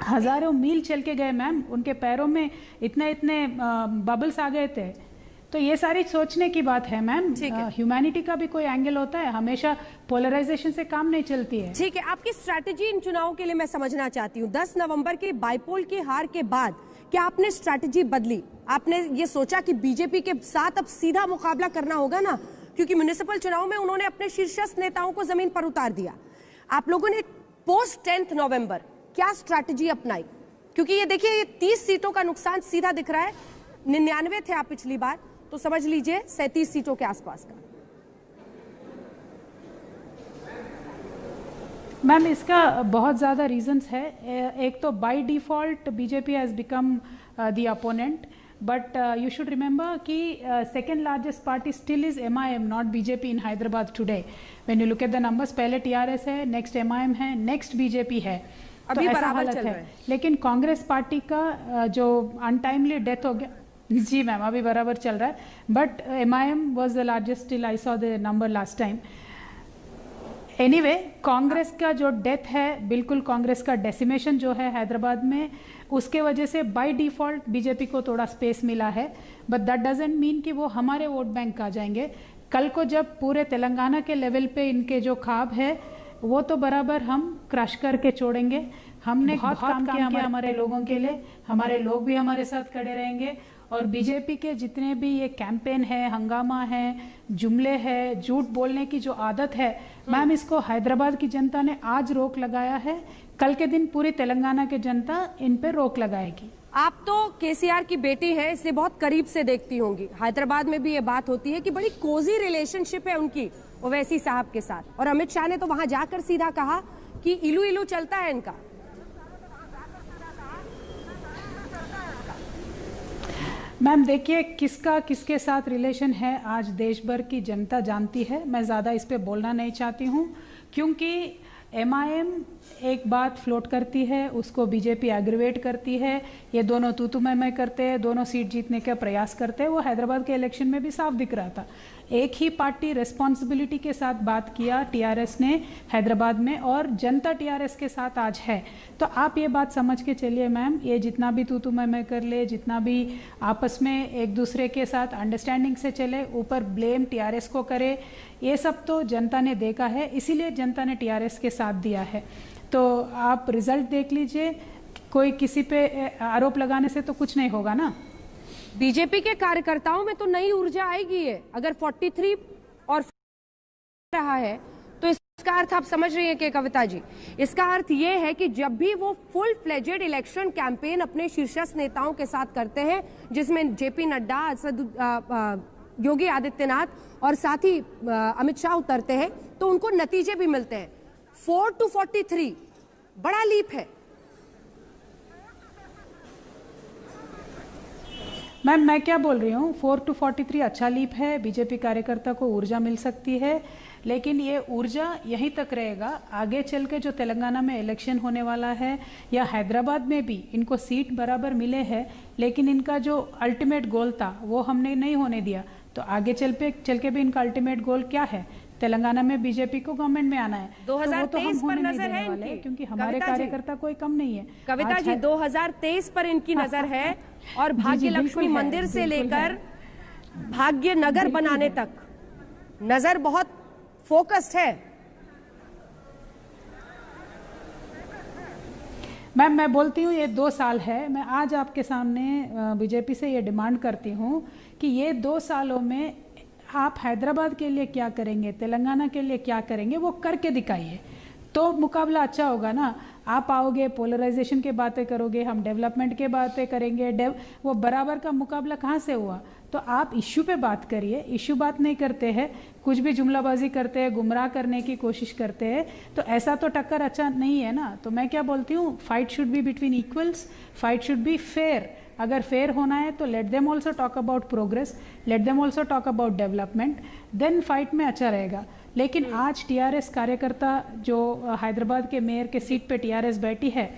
[SPEAKER 9] हजारों मील चल के गए मैम, उनके पैरों में इतने बबल्स आ गए थे। तो ये सारी सोचने की बात है मैम। ह्यूमैनिटी का भी कोई एंगल होता है, हमेशा पोलराइजेशन से काम नहीं चलती है।
[SPEAKER 1] ठीक है, आपकी स्ट्रैटेजी इन चुनावों के लिए मैं समझना चाहती हूँ। 10 नवंबर के बाइपोल की हार के बाद क्या आपने स्ट्रैटेजी बदली? आपने ये सोचा कि बीजेपी के साथ अब सीधा मुकाबला करना होगा ना, क्योंकि म्युनिसिपल चुनाव में उन्होंने अपने शीर्षस्थ नेताओं को जमीन पर उतार दिया। आप लोगों ने पोस्ट 10 नवंबर क्या स्ट्रैटेजी अपनाई? क्योंकि ये देखिए, ये 30 सीटों का नुकसान सीधा दिख रहा है। 99 थे आप पिछली बार, तो समझ लीजिए 37 सीटों के आसपास का।
[SPEAKER 9] मैम इसका बहुत ज़्यादा रीजंस है। एक तो by default BJP has become the opponent, but you should remember कि second largest party still is MIM, not BJP in Hyderabad today. When you look at the numbers, पहले TRS है, नेक्स्ट MIM है, next BJP है।
[SPEAKER 1] अभी
[SPEAKER 9] तो ऐसा
[SPEAKER 1] बराबर
[SPEAKER 9] हालत
[SPEAKER 1] चल रहा
[SPEAKER 9] है।
[SPEAKER 1] है।
[SPEAKER 9] लेकिन कांग्रेस पार्टी का जो अनटाइमली डेथ हो गया, जी मैम अभी बराबर चल रहा है, but MIM was the largest till I saw the number last time. Anyway, Congress का जो डेथ है, बिल्कुल कांग्रेस का डेसिमेशन जो है हैदराबाद में, उसके वजह से बाय डिफॉल्ट बीजेपी को थोड़ा स्पेस मिला है, बट दैट डजंट मीन कि वो हमारे वोट बैंक आ जाएंगे। कल को जब पूरे तेलंगाना के लेवल पे इनके जो ख्वाब है वो तो बराबर हम क्रश करके छोड़ेंगे। हमने बहुत काम किया हमारे लोगों के लिए, हमारे लोग भी हमारे साथ खड़े रहेंगे। और बीजेपी के जितने भी ये कैंपेन है, हंगामा है, जुमले है, झूठ बोलने की जो आदत है मैम, इसको हैदराबाद की जनता ने आज रोक लगाया है। कल के दिन पूरी तेलंगाना की जनता इन पे रोक लगाएगी।
[SPEAKER 1] आप तो केसीआर की बेटी है, इसलिए बहुत करीब से देखती होंगी। हैदराबाद में भी ये बात होती है कि बड़ी कोजी रिलेशनशिप है उनकी ओवैसी साहब के साथ, और अमित शाह ने तो वहां जाकर सीधा कहा कि इलू इलू चलता है इनका।
[SPEAKER 9] मैम देखिए, किसका किसके साथ रिलेशन है आज देश भर की जनता जानती है। मैं ज़्यादा इस पे बोलना नहीं चाहती हूँ, क्योंकि MIM एक बात फ्लोट करती है, उसको बीजेपी एग्रीवेट करती है। ये दोनों तू मैं करते हैं, दोनों सीट जीतने का प्रयास करते हैं। वो हैदराबाद के इलेक्शन में भी साफ दिख रहा था। एक ही पार्टी रिस्पॉन्सिबिलिटी के साथ बात किया TRS ने हैदराबाद में, और जनता TRS के साथ आज है। तो आप ये बात समझ के चलिए मैम, ये जितना भी तू मैं कर ले, जितना भी आपस में एक दूसरे के साथ अंडरस्टैंडिंग से चले, ऊपर ब्लेम TRS को करे, ये सब तो जनता ने देखा है। इसीलिए जनता ने TRS के साथ दिया है। तो आप रिजल्ट देख लीजिए, कोई किसी पे आरोप लगाने से तो कुछ नहीं होगा ना।
[SPEAKER 1] बीजेपी के कार्यकर्ताओं में तो नई ऊर्जा आएगी है। अगर 43 और रहा है तो इसका अर्थ आप समझ रही हैं कि कविता जी, इसका अर्थ ये है कि जब भी वो फुल फ्लेजेड इलेक्शन कैंपेन अपने शीर्षस्थ नेताओं के साथ करते हैं, जिसमें JP नड्डा, योगी आदित्यनाथ और साथ ही अमित शाह उतरते हैं, तो उनको नतीजे भी मिलते हैं। 4 to 43 बड़ा लीप है।
[SPEAKER 9] मैम मैं क्या बोल रही हूँ, 4 to 43 अच्छा लीप है। बीजेपी कार्यकर्ता को ऊर्जा मिल सकती है, लेकिन ये ऊर्जा यहीं तक रहेगा। आगे चल के जो तेलंगाना में इलेक्शन होने वाला है, या हैदराबाद में भी इनको सीट बराबर मिले हैं, लेकिन इनका जो अल्टीमेट गोल था वो हमने नहीं होने दिया। तो आगे चल के भी इनका अल्टीमेट गोल क्या है? तेलंगाना में बीजेपी को गवर्नमेंट में आना है।
[SPEAKER 1] 2023 पर नजर है इनकी,
[SPEAKER 9] क्योंकि हमारे कार्यकर्ता कोई कम नहीं है।
[SPEAKER 1] कविता जी, 2023 पर इनकी नजर है, और भाग्य लक्ष्मी मंदिर से लेकर भाग्य नगर बनाने तक नजर बहुत फोकस्ड है।
[SPEAKER 9] मैम मैं बोलती हूँ ये 2 साल है। मैं आज आपके सामने बीजेपी से ये डिमांड करती हूँ कि ये 2 सालों में आप हैदराबाद के लिए क्या करेंगे, तेलंगाना के लिए क्या करेंगे, वो करके दिखाइए, तो मुकाबला अच्छा होगा ना। आप आओगे, पोलराइजेशन की बातें करोगे, हम डेवलपमेंट के बातें करेंगे, वो बराबर का मुकाबला कहाँ से हुआ? तो आप इश्यू पे बात करिए। इश्यू बात नहीं करते हैं, कुछ भी जुमलाबाजी करते हैं, गुमराह करने की कोशिश करते हैं, तो ऐसा तो टक्कर अच्छा नहीं है ना। तो मैं क्या बोलती हूँ, fight should be between equals, fight should be fair. अगर फेयर होना है तो let them also talk about progress, let them also talk about development, then fight में अच्छा रहेगा। लेकिन आज टीआरएस कार्यकर्ता जो हैदराबाद के मेयर के सीट पे टीआरएस बैठी है,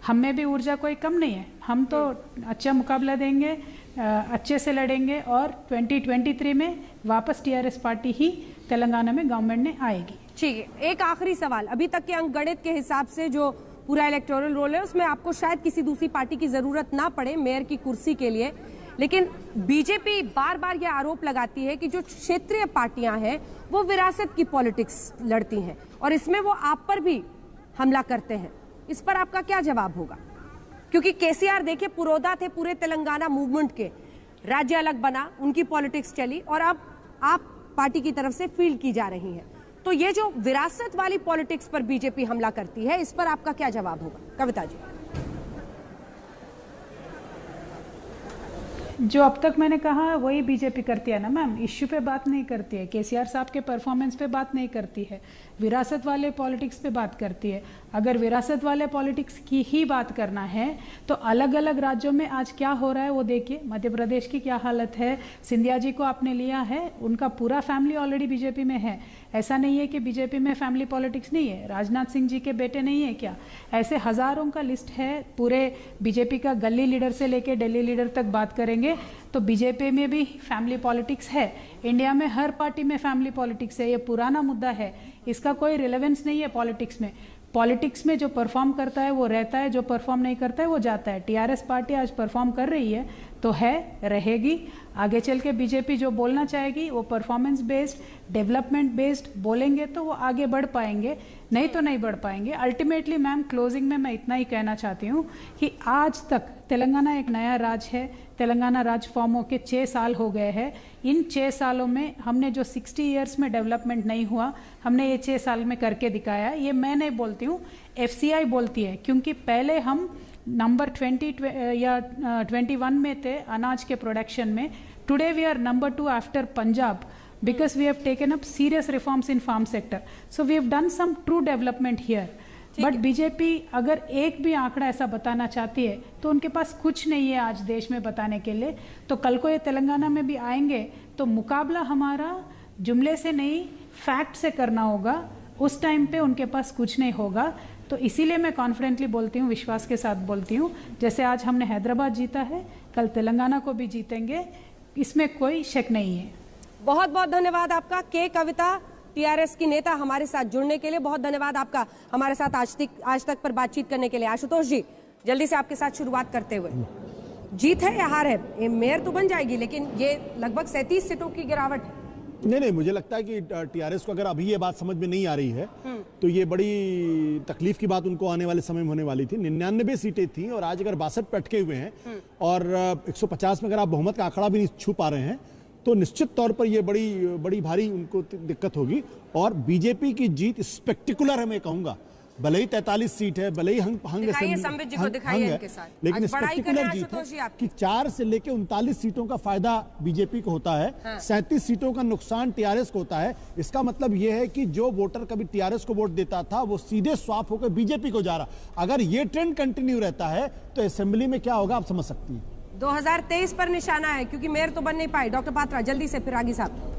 [SPEAKER 9] हम में भी ऊर्जा कोई कम नहीं है। हम तो अच्छा मुकाबला देंगे, अच्छे से लड़ेंगे और 2023 में वापस टीआरएस पार्टी ही तेलंगाना में गवर्नमेंट में आएगी।
[SPEAKER 1] ठीक है, एक आखिरी सवाल, अभी तक के अंक गणित के हिसाब से जो पूरा इलेक्टोरल रोल है उसमें आपको शायद किसी दूसरी पार्टी की जरूरत ना पड़े मेयर की कुर्सी के लिए, लेकिन बीजेपी बार बार यह आरोप लगाती है कि जो क्षेत्रीय पार्टियां हैं वो विरासत की पॉलिटिक्स लड़ती हैं और इसमें वो आप पर भी हमला करते हैं। इस पर आपका क्या जवाब होगा? क्योंकि केसीआर देखिए पुरोधा थे पूरे तेलंगाना मूवमेंट के, राज्य अलग बना, उनकी पॉलिटिक्स चली और अब आप पार्टी की तरफ से फील्ड की जा रही हैं। तो ये जो विरासत वाली पॉलिटिक्स पर बीजेपी हमला करती है, इस पर आपका क्या जवाब होगा? कविता जी।
[SPEAKER 9] जो अब तक मैंने कहा वही बीजेपी करती है ना मैम, इश्यू पे बात नहीं करती है, केसीआर साहब के परफॉर्मेंस पे बात नहीं करती है, विरासत वाले पॉलिटिक्स पे बात करती है। अगर विरासत वाले पॉलिटिक्स की ही बात करना है तो अलग अलग राज्यों में आज क्या हो रहा है वो देखिए। मध्य प्रदेश की क्या हालत है, सिंधिया जी को आपने लिया है, उनका पूरा फैमिली ऑलरेडी बीजेपी में है। ऐसा नहीं है कि बीजेपी में फैमिली पॉलिटिक्स नहीं है, राजनाथ सिंह जी के बेटे नहीं है क्या? ऐसे हजारों का लिस्ट है, पूरे बीजेपी का गली लीडर से लेके दिल्ली लीडर तक बात करेंगे तो बीजेपी में भी फैमिली पॉलिटिक्स है। इंडिया में हर पार्टी में फैमिली पॉलिटिक्स है, ये पुराना मुद्दा है, इसका कोई रिलेवेंस नहीं है पॉलिटिक्स में। पॉलिटिक्स में जो परफॉर्म करता है वो रहता है, जो परफॉर्म नहीं करता है वो जाता है। टीआरएस पार्टी आज परफॉर्म कर रही है तो है, रहेगी। आगे चल के बीजेपी जो बोलना चाहेगी वो परफॉर्मेंस बेस्ड, डेवलपमेंट बेस्ड बोलेंगे तो वो आगे बढ़ पाएंगे, नहीं तो नहीं बढ़ पाएंगे। अल्टीमेटली मैम क्लोजिंग में मैं इतना ही कहना चाहती हूँ कि आज तक तेलंगाना एक नया राज्य है, तेलंगाना राज्य फॉर्म होकर 6 साल हो गए हैं। इन 6 सालों में हमने जो 60 इयर्स में डेवलपमेंट नहीं हुआ, हमने ये 6 साल में करके दिखाया। ये मैं नहीं बोलती हूँ, FCI बोलती है, क्योंकि पहले हम नंबर 20 या 21 में थे अनाज के प्रोडक्शन में। Today we are number 2 after Punjab because we have taken up serious reforms in farm sector, so we have done some true development here. But BJP अगर एक भी आंकड़ा ऐसा बताना चाहती है तो उनके पास कुछ नहीं है आज देश में बताने के लिए। तो कल को ये तेलंगाना में भी आएंगे तो मुकाबला हमारा जुमले से नहीं फैक्ट से करना होगा। उस टाइम पे उनके पास कुछ नहीं होगा। तो इसीलिए मैं कॉन्फिडेंटली बोलती हूँ, विश्वास के साथ बोलती हूँ, जैसे आज हमने हैदराबाद जीता है कल तेलंगाना को भी जीतेंगे, इसमें कोई शक नहीं है।
[SPEAKER 1] बहुत बहुत धन्यवाद आपका के कविता, टीआरएस की नेता, हमारे साथ जुड़ने के लिए। बहुत धन्यवाद आपका हमारे साथ आज तक पर बातचीत करने के लिए। आशुतोष जी, जल्दी से आपके साथ शुरुआत करते हुए, जीत है या हार है? ये मेयर तो बन जाएगी लेकिन ये लगभग 37 सीटों की गिरावट है।
[SPEAKER 6] नहीं, मुझे लगता है कि टीआरएस को अगर अभी ये बात समझ में नहीं आ रही है तो ये बड़ी तकलीफ की बात उनको आने वाले समय में होने वाली थी। 99 सीटें थी और आज अगर 62 पे अटके हुए हैं और 150 में अगर आप बहुमत का आंकड़ा भी नहीं छू पा रहे हैं तो निश्चित तौर पर ये बड़ी भारी उनको दिक्कत होगी। और बीजेपी की जीत स्पेक्टिकुलर है, मैं कहूंगा। भले ही 43 सीट है, भले ही हंग लेकिन स्पेक्टिकुलर जीत है कि 4 से लेकर 39 सीटों का फायदा बीजेपी को होता है, 37 सीटों का नुकसान टीआरएस को होता है। इसका मतलब यह है कि जो वोटर कभी टीआरएस को वोट देता था वो सीधे स्वाप होकर बीजेपी को जा रहा। अगर ये ट्रेंड कंटिन्यू रहता है तो असेंबली में क्या होगा आप समझ सकती हैं।
[SPEAKER 1] 2023 पर निशाना है क्योंकि मेयर तो बन नहीं पाए। डॉक्टर पात्रा जल्दी से, फिर आगे साहब।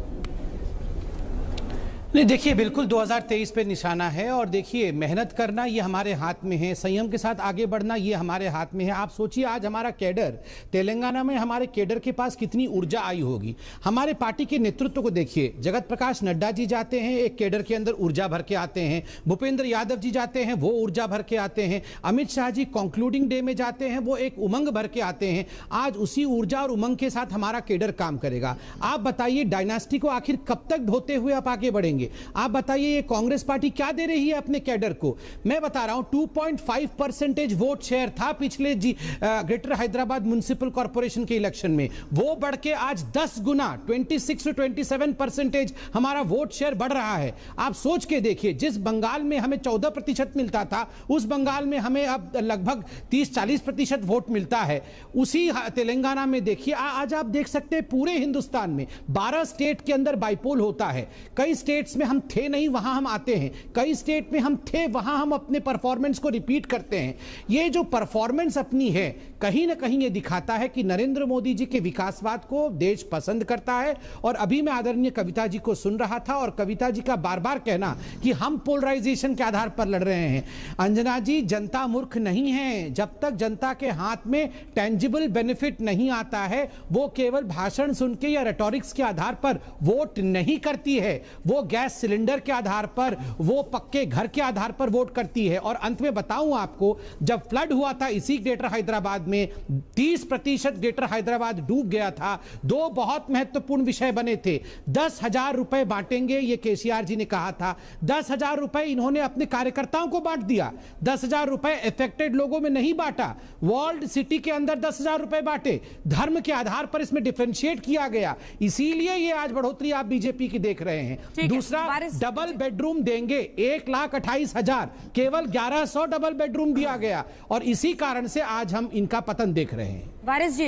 [SPEAKER 4] नहीं, देखिए बिल्कुल 2023 पे निशाना है और देखिए मेहनत करना ये हमारे हाथ में है, संयम के साथ आगे बढ़ना ये हमारे हाथ में है। आप सोचिए आज हमारा कैडर, तेलंगाना में हमारे कैडर के पास कितनी ऊर्जा आई होगी। हमारे पार्टी के नेतृत्व को देखिए, जगत प्रकाश नड्डा जी जाते हैं, एक कैडर के अंदर ऊर्जा भर के आते हैं। भूपेंद्र यादव जी जाते हैं, वो ऊर्जा भर के आते हैं। अमित शाह जी कंक्लूडिंग डे में जाते हैं, वो एक उमंग भर के आते हैं। आज उसी ऊर्जा और उमंग के साथ हमारा कैडर काम करेगा। आप बताइए डायनास्टी को आखिर कब तक ढोते हुए आप आगे बढ़ेंगे? करेंगे। आप बताइए ये कांग्रेस पार्टी क्या दे रही है अपने कैडर को? मैं बता रहा हूं 2.5% वोट शेयर था पिछले ग्रेटर हैदराबाद म्युनिसिपल कॉर्पोरेशन के इलेक्शन में, वो बढ़ के आज 10 गुना 26 से 27% हमारा वोट शेयर बढ़ रहा है। आप सोच के देखिए, जिस बंगाल में हमें 14% मिलता था, उस बंगाल में हमें अब लगभग 30-40% वोट मिलता है। उसी तेलंगाना में देखिए, आज आप देख सकते हैं पूरे हिंदुस्तान में 12 स्टेट के अंदर बाइपोल होता है। कई स्टेट्स में हम थे नहीं, वहां हम आते हैं, कई स्टेट में हम थे, वहां हम अपने परफॉर्मेंस को रिपीट करते हैं। ये जो परफॉर्मेंस अपनी है, कहीं ना कहीं ये दिखाता है कि नरेंद्र मोदी जी के विकासवाद को देश पसंद करता है। और अभी मैं आदरणीय कविता जी को सुन रहा था, और कविता जी का बार बार कहना कि हम पोलराइजेशन के आधार पर लड़ रहे हैं। अंजना जी, जनता मूर्ख नहीं है। जब तक जनता के हाथ में टेंजिबल बेनिफिट नहीं आता है, वो केवल भाषण सुन के या रेटोरिक्स के आधार पर वोट नहीं करती है। वो गैस सिलेंडर के आधार पर, वो पक्के घर के आधार पर वोट करती है। और अंत में बताऊं आपको, जब फ्लड हुआ था इसी ग्रेटर हैदराबाद में, 30% ग्रेटर हैदराबाद डूब गया था। दो बहुत महत्वपूर्ण विषय बने थे। 10,000 रुपए बांटेंगे, ये केसीआर जी ने कहा था। 10,000 रुपए इन्होंने अपने कार्यकर्ताओं को बांट दिया। 10,000 रुपए अफेक्टेड लोगों में नहीं बांटा। वर्ल्ड सिटी के अंदर 10,000 रुपए बांटे। धर्म के आधार पर इसमें डिफरेंशिएट किया गया, इसीलिए ये आज बढ़ोतरी आप बीजेपी की देख रहे हैं। दूसरा, डबल बेडरूम देंगे, 1,28,000, केवल 1,100 डबल बेडरूम दिया गया, और इसी कारण से आज हम इनका पतन देख रहे हैं।
[SPEAKER 1] वारिस जी,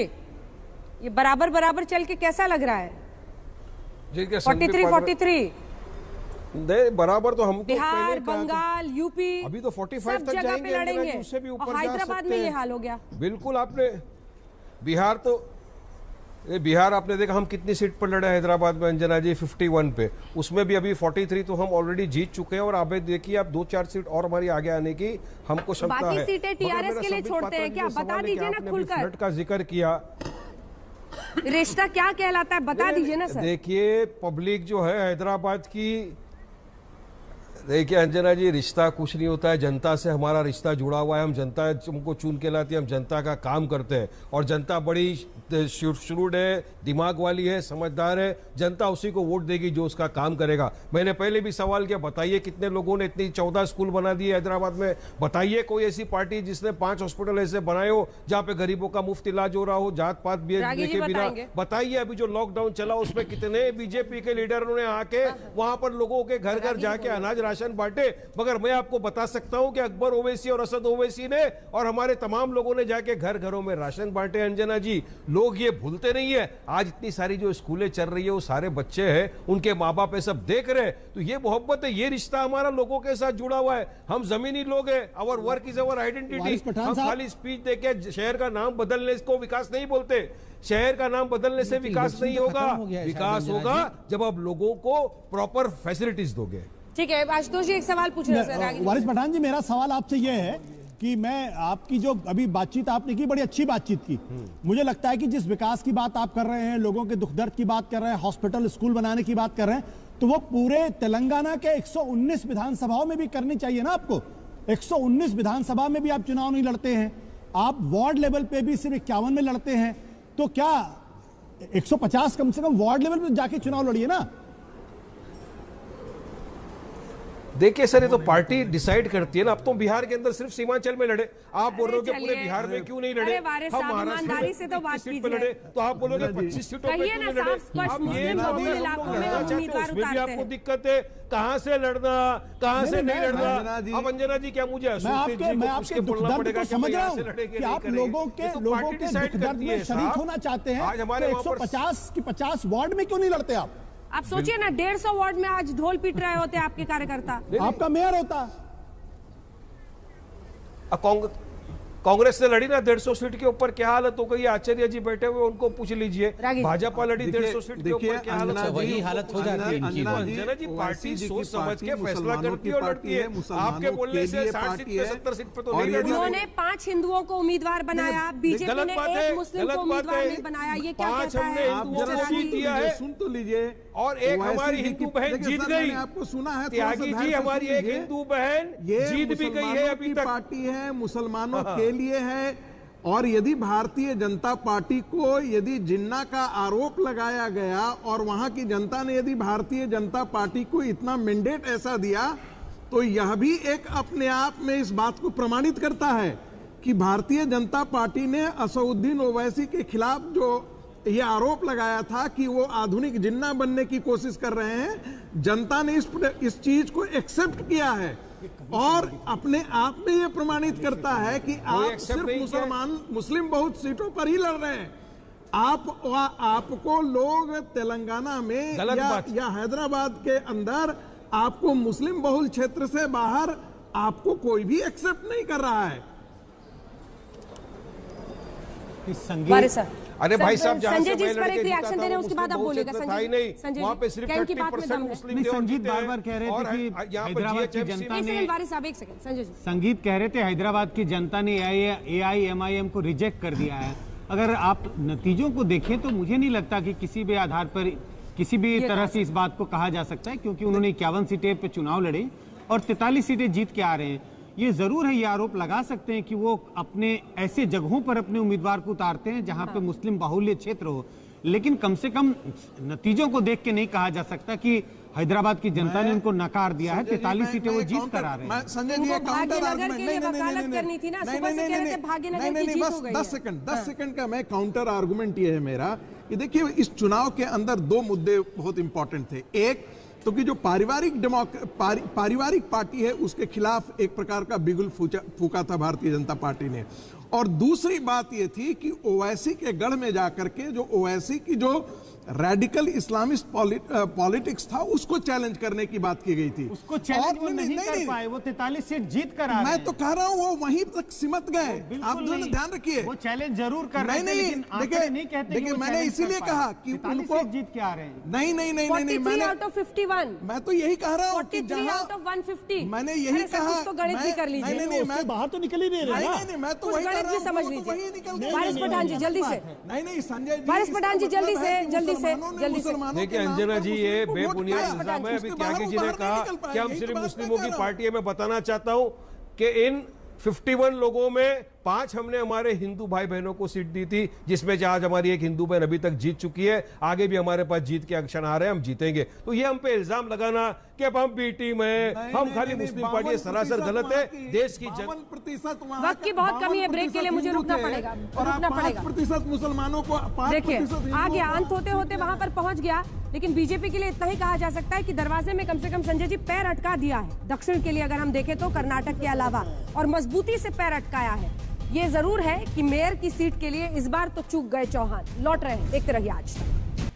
[SPEAKER 1] ये बराबर बराबर चल के कैसा लग रहा है? 43-43
[SPEAKER 7] बराबर तो हम
[SPEAKER 1] बिहार, बंगाल, यूपी,
[SPEAKER 7] अभी तो 45
[SPEAKER 1] सब
[SPEAKER 7] तक
[SPEAKER 1] जगह
[SPEAKER 7] जाएंगे,
[SPEAKER 1] पे लड़ेंगे।
[SPEAKER 7] उससे भी ऊपर
[SPEAKER 1] और हैदराबाद में ये हाल हो गया।
[SPEAKER 7] बिल्कुल, आपने बिहार तो बिहार आपने देखा हम कितनी सीट पर लड़े हैदराबाद में अंजना जी, 51 पे, उसमें भी अभी 43 तो हम ऑलरेडी जीत चुके हैं। और अब देखिए आप 2-4 सीट और हमारी आगे आने की हमको क्षमता है।
[SPEAKER 1] बाकी सीटें टीआरएस के लिए छोड़ते हैं क्या? बता दीजिए ना खुलकर।
[SPEAKER 7] फ्लड का जिक्र किया,
[SPEAKER 1] रिश्ता क्या कहलाता है बता दीजिए ना सर।
[SPEAKER 7] देखिए पब्लिक जो है हैदराबाद की, देखिए अंजना जी, रिश्ता कुछ नहीं होता है, जनता से हमारा रिश्ता जुड़ा हुआ है। हम जनता हमको चुन के लाती है, हम जनता का काम करते हैं, और जनता बड़ी श्रूड है, दिमाग वाली है, समझदार है। जनता उसी को वोट देगी जो उसका काम करेगा। मैंने पहले भी सवाल किया, बताइए कितने लोगों ने इतनी 14 स्कूल बना दिए हैदराबाद में? बताइए कोई ऐसी पार्टी जिसने 5 हॉस्पिटल ऐसे बनाए हो जहाँ पे गरीबों का मुफ्त इलाज हो रहा हो, जात पात देखे बिना? बताइए अभी जो लॉकडाउन चला उसमें कितने बीजेपी के लीडरों ने आके वहां पर लोगों के घर घर जाके अनाज राशन बांटे। मगर मैं आपको बता सकता हूं कि अकबर ओवैसी और असद ओवैसी ने और हमारे तमाम लोगों ने जाके घर घरों में राशन बांटे। अंजना जी, लोग ये भूलते नहीं है। आज इतनी सारी जो स्कूलें चल रही है, वो सारे बच्चे हैं, उनके माँ बाप सब देख रहे हैं। तो ये मोहब्बत है, ये रिश्ता हमारा लोगों के साथ जुड़ा हुआ है। हम जमीनी लोग हैं, our work is our identity. हम खाली स्पीच देके शहर का नाम बदलने को विकास नहीं बोलते। शहर का नाम बदलने से विकास नहीं होगा। विकास होगा जब आप लोगों को प्रॉपर फैसिलिटीज दोगे।
[SPEAKER 1] ठीक है, आशुतोष जी एक सवाल पूछ रहे हैं।
[SPEAKER 6] वारिस पठान जी, मेरा सवाल आपसे यह है कि मैं आपकी जो अभी बातचीत आपने की, बड़ी अच्छी बातचीत की। मुझे लगता है कि जिस विकास की बात आप कर रहे हैं, लोगों के दुख दर्द की बात कर रहे हैं, हॉस्पिटल स्कूल बनाने की बात कर रहे हैं, तो वो पूरे तेलंगाना के 119 विधानसभाओं में भी करनी चाहिए ना आपको। 119 विधानसभा में भी आप चुनाव नहीं लड़ते हैं, आप वार्ड लेवल पे भी सिर्फ 51 में लड़ते हैं। तो क्या 150 कम से कम वार्ड लेवल पे जाके चुनाव लड़िए ना।
[SPEAKER 7] देखिए सर, ये तो पार्टी डिसाइड करती है ना। अब तो बिहार के अंदर सिर्फ सीमांचल में लड़े, आप बोल रहे हो कि पूरे बिहार में क्यों नहीं लड़े? हम
[SPEAKER 1] ईमानदारी से तो बात
[SPEAKER 7] सीट पे लड़े, तो आप बोलोगे 25 सीटों पे क्यों नहीं लड़े? अब ये उसमें भी आपको दिक्कत है, कहां से लड़ना, कहां से नहीं लड़ना। अब अंजना जी, क्या मुझे
[SPEAKER 6] आपके दुख दर्द को समझ रहा हूं कि आप लोगों के दुख दर्द में शरीक होना चाहते हैं। 150 की 50 वार्ड में क्यों नहीं लड़ते आप?
[SPEAKER 1] आप सोचिए ना, 150 वार्ड में आज ढोल पीट रहे होते आपके कार्यकर्ता।
[SPEAKER 6] आपका मेयर होता।
[SPEAKER 7] कांग्रेस से लड़ी ना 150 सीट के ऊपर, क्या हालत हो गई? आचार्य जी बैठे हुए, उनको पूछ लीजिए। भाजपा लड़ी 150 सीट के ऊपर, क्या हालत?
[SPEAKER 4] वही हालत हो जाती है इनकी।
[SPEAKER 7] अंजना जी, पार्टी सोच समझ के फैसला करती है और लड़ती है। आपके बोलने से 60 सीट पे 70 सीट पे तो नहीं लड़ी।
[SPEAKER 1] उन्होंने 5 हिंदुओं को उम्मीदवार बनाया, बीजेपी ने 1 मुस्लिम को उम्मीदवार नहीं बनाया। ये क्या कहता है?
[SPEAKER 10] सुन तो लीजिए।
[SPEAKER 7] और एक हमारी हिंदू बहन जीत गई,
[SPEAKER 10] आपको सुना है
[SPEAKER 7] त्यागी जी, हमारी एक हिंदू बहन जीत भी गई है। अभी तक
[SPEAKER 10] पार्टी है, मुसलमानों के लिए है। और यदि भारतीय जनता पार्टी को यदि जिन्ना का आरोप लगाया गया और वहां की जनता ने यदि भारतीय जनता पार्टी को इतना मैंडेट ऐसा दिया, तो यह भी एक अपने आप में इस बात को प्रमाणित करता है कि भारतीय जनता पार्टी ने असदुद्दीन ओवैसी के खिलाफ जो ये आरोप लगाया था कि वो आधुनिक जिन्ना बनने की कोशिश कर रहे हैं, जनता ने इस चीज को एक्सेप्ट किया है और अपने आप में ये प्रमाणित करता है कि आप सिर्फ मुस्लिम बहुत सीटों पर ही लड़ रहे हैं। आपको लोग तेलंगाना में या हैदराबाद के अंदर आपको मुस्लिम बहुल क्षेत्र से बाहर आपको कोई भी एक्सेप्ट नहीं कर रहा है।
[SPEAKER 7] अरे भाई साहब,
[SPEAKER 1] संजय जी इस पर एक रिएक्शन दे रहे हैं, उसके बाद आप बोलिएगा। संजय
[SPEAKER 7] वहाँ पे सिर्फ 30% मुस्लिम
[SPEAKER 5] संगीत बार कह रहे थे कि हैदराबाद की जनता ने,
[SPEAKER 1] एक सेकंड संजय जी,
[SPEAKER 5] संगीत कह रहे थे हैदराबाद की जनता ने AIMIM को रिजेक्ट कर दिया है। अगर आप नतीजों को देखें तो मुझे नहीं लगता कि किसी भी आधार पर किसी भी तरह से इस बात को कहा जा सकता है, क्योंकि उन्होंने 51 सीटें पे चुनाव लड़े और 43 सीटें जीत के आ रहे हैं। ये जरूर है, ये आरोप लगा सकते हैं कि वो अपने ऐसे जगहों पर अपने उम्मीदवार को उतारते हैं जहां पे मुस्लिम बाहुल्य क्षेत्र हो, लेकिन कम से कम नतीजों को देख के नहीं कहा जा सकता कि हैदराबाद की जनता ने उनको नकार दिया है। 43 सीटें वो जीत कर आ रहे हैं।
[SPEAKER 10] संजय जी,
[SPEAKER 1] भाग्यनगर के लिए वकालत करनी थी ना, सुबह से कह रहे थे भाग्यनगर की जीत हो गई है।
[SPEAKER 10] 10 सेकंड का मैं काउंटर आर्गुमेंट ये है मेरा कि देखिए, इस चुनाव के अंदर 2 मुद्दे बहुत इंपॉर्टेंट थे। एक तो कि जो पारिवारिक पार्टी है उसके खिलाफ एक प्रकार का बिगुल फूका था भारतीय जनता पार्टी ने, और दूसरी बात ये थी कि ओवैसी के गढ़ में जाकर के जो ओवैसी की जो रेडिकल इस्लामिस्ट पॉलिटिक्स था उसको चैलेंज करने की बात की गई थी।
[SPEAKER 5] उसको चैलेंज वो नहीं कर पाए, वो 43 सीट जीत कर आ रहे हैं।
[SPEAKER 10] मैं तो कह रहा हूँ वो वहीं तक सिमट गए। आप दोनों ध्यान रखिए,
[SPEAKER 5] वो चैलेंज जरूर कर रहे हैं, लेकिन आंकड़े नहीं कहते।
[SPEAKER 10] देखिए, मैंने इसीलिए कहा कि उनको
[SPEAKER 5] जीत के आ रहे हैं।
[SPEAKER 10] नहीं,
[SPEAKER 1] 43 आउट ऑफ 51,
[SPEAKER 10] मैं तो यही कह रहा हूँ कि
[SPEAKER 1] 43 आउट ऑफ 150,
[SPEAKER 10] मैंने यही कहा।
[SPEAKER 1] तो गणित भी कर लीजिए।
[SPEAKER 10] नहीं, मैं
[SPEAKER 6] बाहर तो निकल ही नहीं रहा।
[SPEAKER 10] नहीं, मैं तो वही
[SPEAKER 1] गणित भी समझ लीजिए। वारिस पठान जी जल्दी से,
[SPEAKER 10] नहीं संजय जी,
[SPEAKER 1] वारिस पठान जी जल्दी से।
[SPEAKER 7] देखिए अंजना जी, ये बेबुनियाद इल्जाम है। अभी त्यागी जी ने कहा कि हम सिर्फ मुस्लिमों की पार्टी है। मैं बताना चाहता हूं कि इन 51 लोगों में 5 हमने हमारे हिंदू भाई बहनों को सीट दी थी, जिसमें से आज हमारी एक हिंदू बहन अभी तक जीत चुकी है। आगे भी हमारे पास जीत के अक्षण आ रहे हैं, हम जीतेंगे। तो ये हम पे इल्जाम लगाना कि अब हम बी टीम है, हम खाली मुस्लिम पार्टी है, सरासर गलत है। देश की
[SPEAKER 10] 52%
[SPEAKER 1] वक्त की बहुत कमी है, ब्रेक के लिए मुझे रुकना पड़ेगा।
[SPEAKER 10] 5% मुसलमानों को,
[SPEAKER 1] देखिए आ गया, अंत होते होते वहां पर पहुंच गया। लेकिन बीजेपी के लिए इतना ही कहा जा सकता है कि दरवाजे में कम से कम संजय जी पैर अटका दिया है दक्षिण के लिए, अगर हम देखें तो कर्नाटक के अलावा, और मजबूती से पैर अटकाया है। ये जरूर है कि मेयर की सीट के लिए इस बार तो चूक गए चौहान, लौट रहे हैं। देखते रहिए आज तक।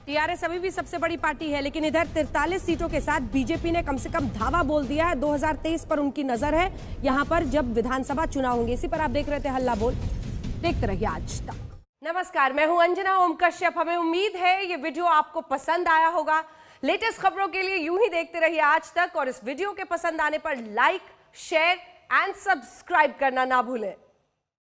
[SPEAKER 1] टीआरएस अभी भी सबसे बड़ी पार्टी है, लेकिन इधर 43 सीटों के साथ बीजेपी ने कम से कम धावा बोल दिया है। 2023 पर उनकी नजर है, यहां पर जब विधानसभा चुनाव होंगे। इसी पर आप देख रहे थे हल्ला बोल, देखते रहिए आज तक। नमस्कार, मैं हूं अंजना ओम कश्यप। हमें उम्मीद है ये वीडियो आपको पसंद आया होगा। लेटेस्ट खबरों के लिए यूं ही देखते रहिए आज तक, और इस वीडियो के पसंद आने पर लाइक, शेयर एंड सब्सक्राइब करना ना भूलें।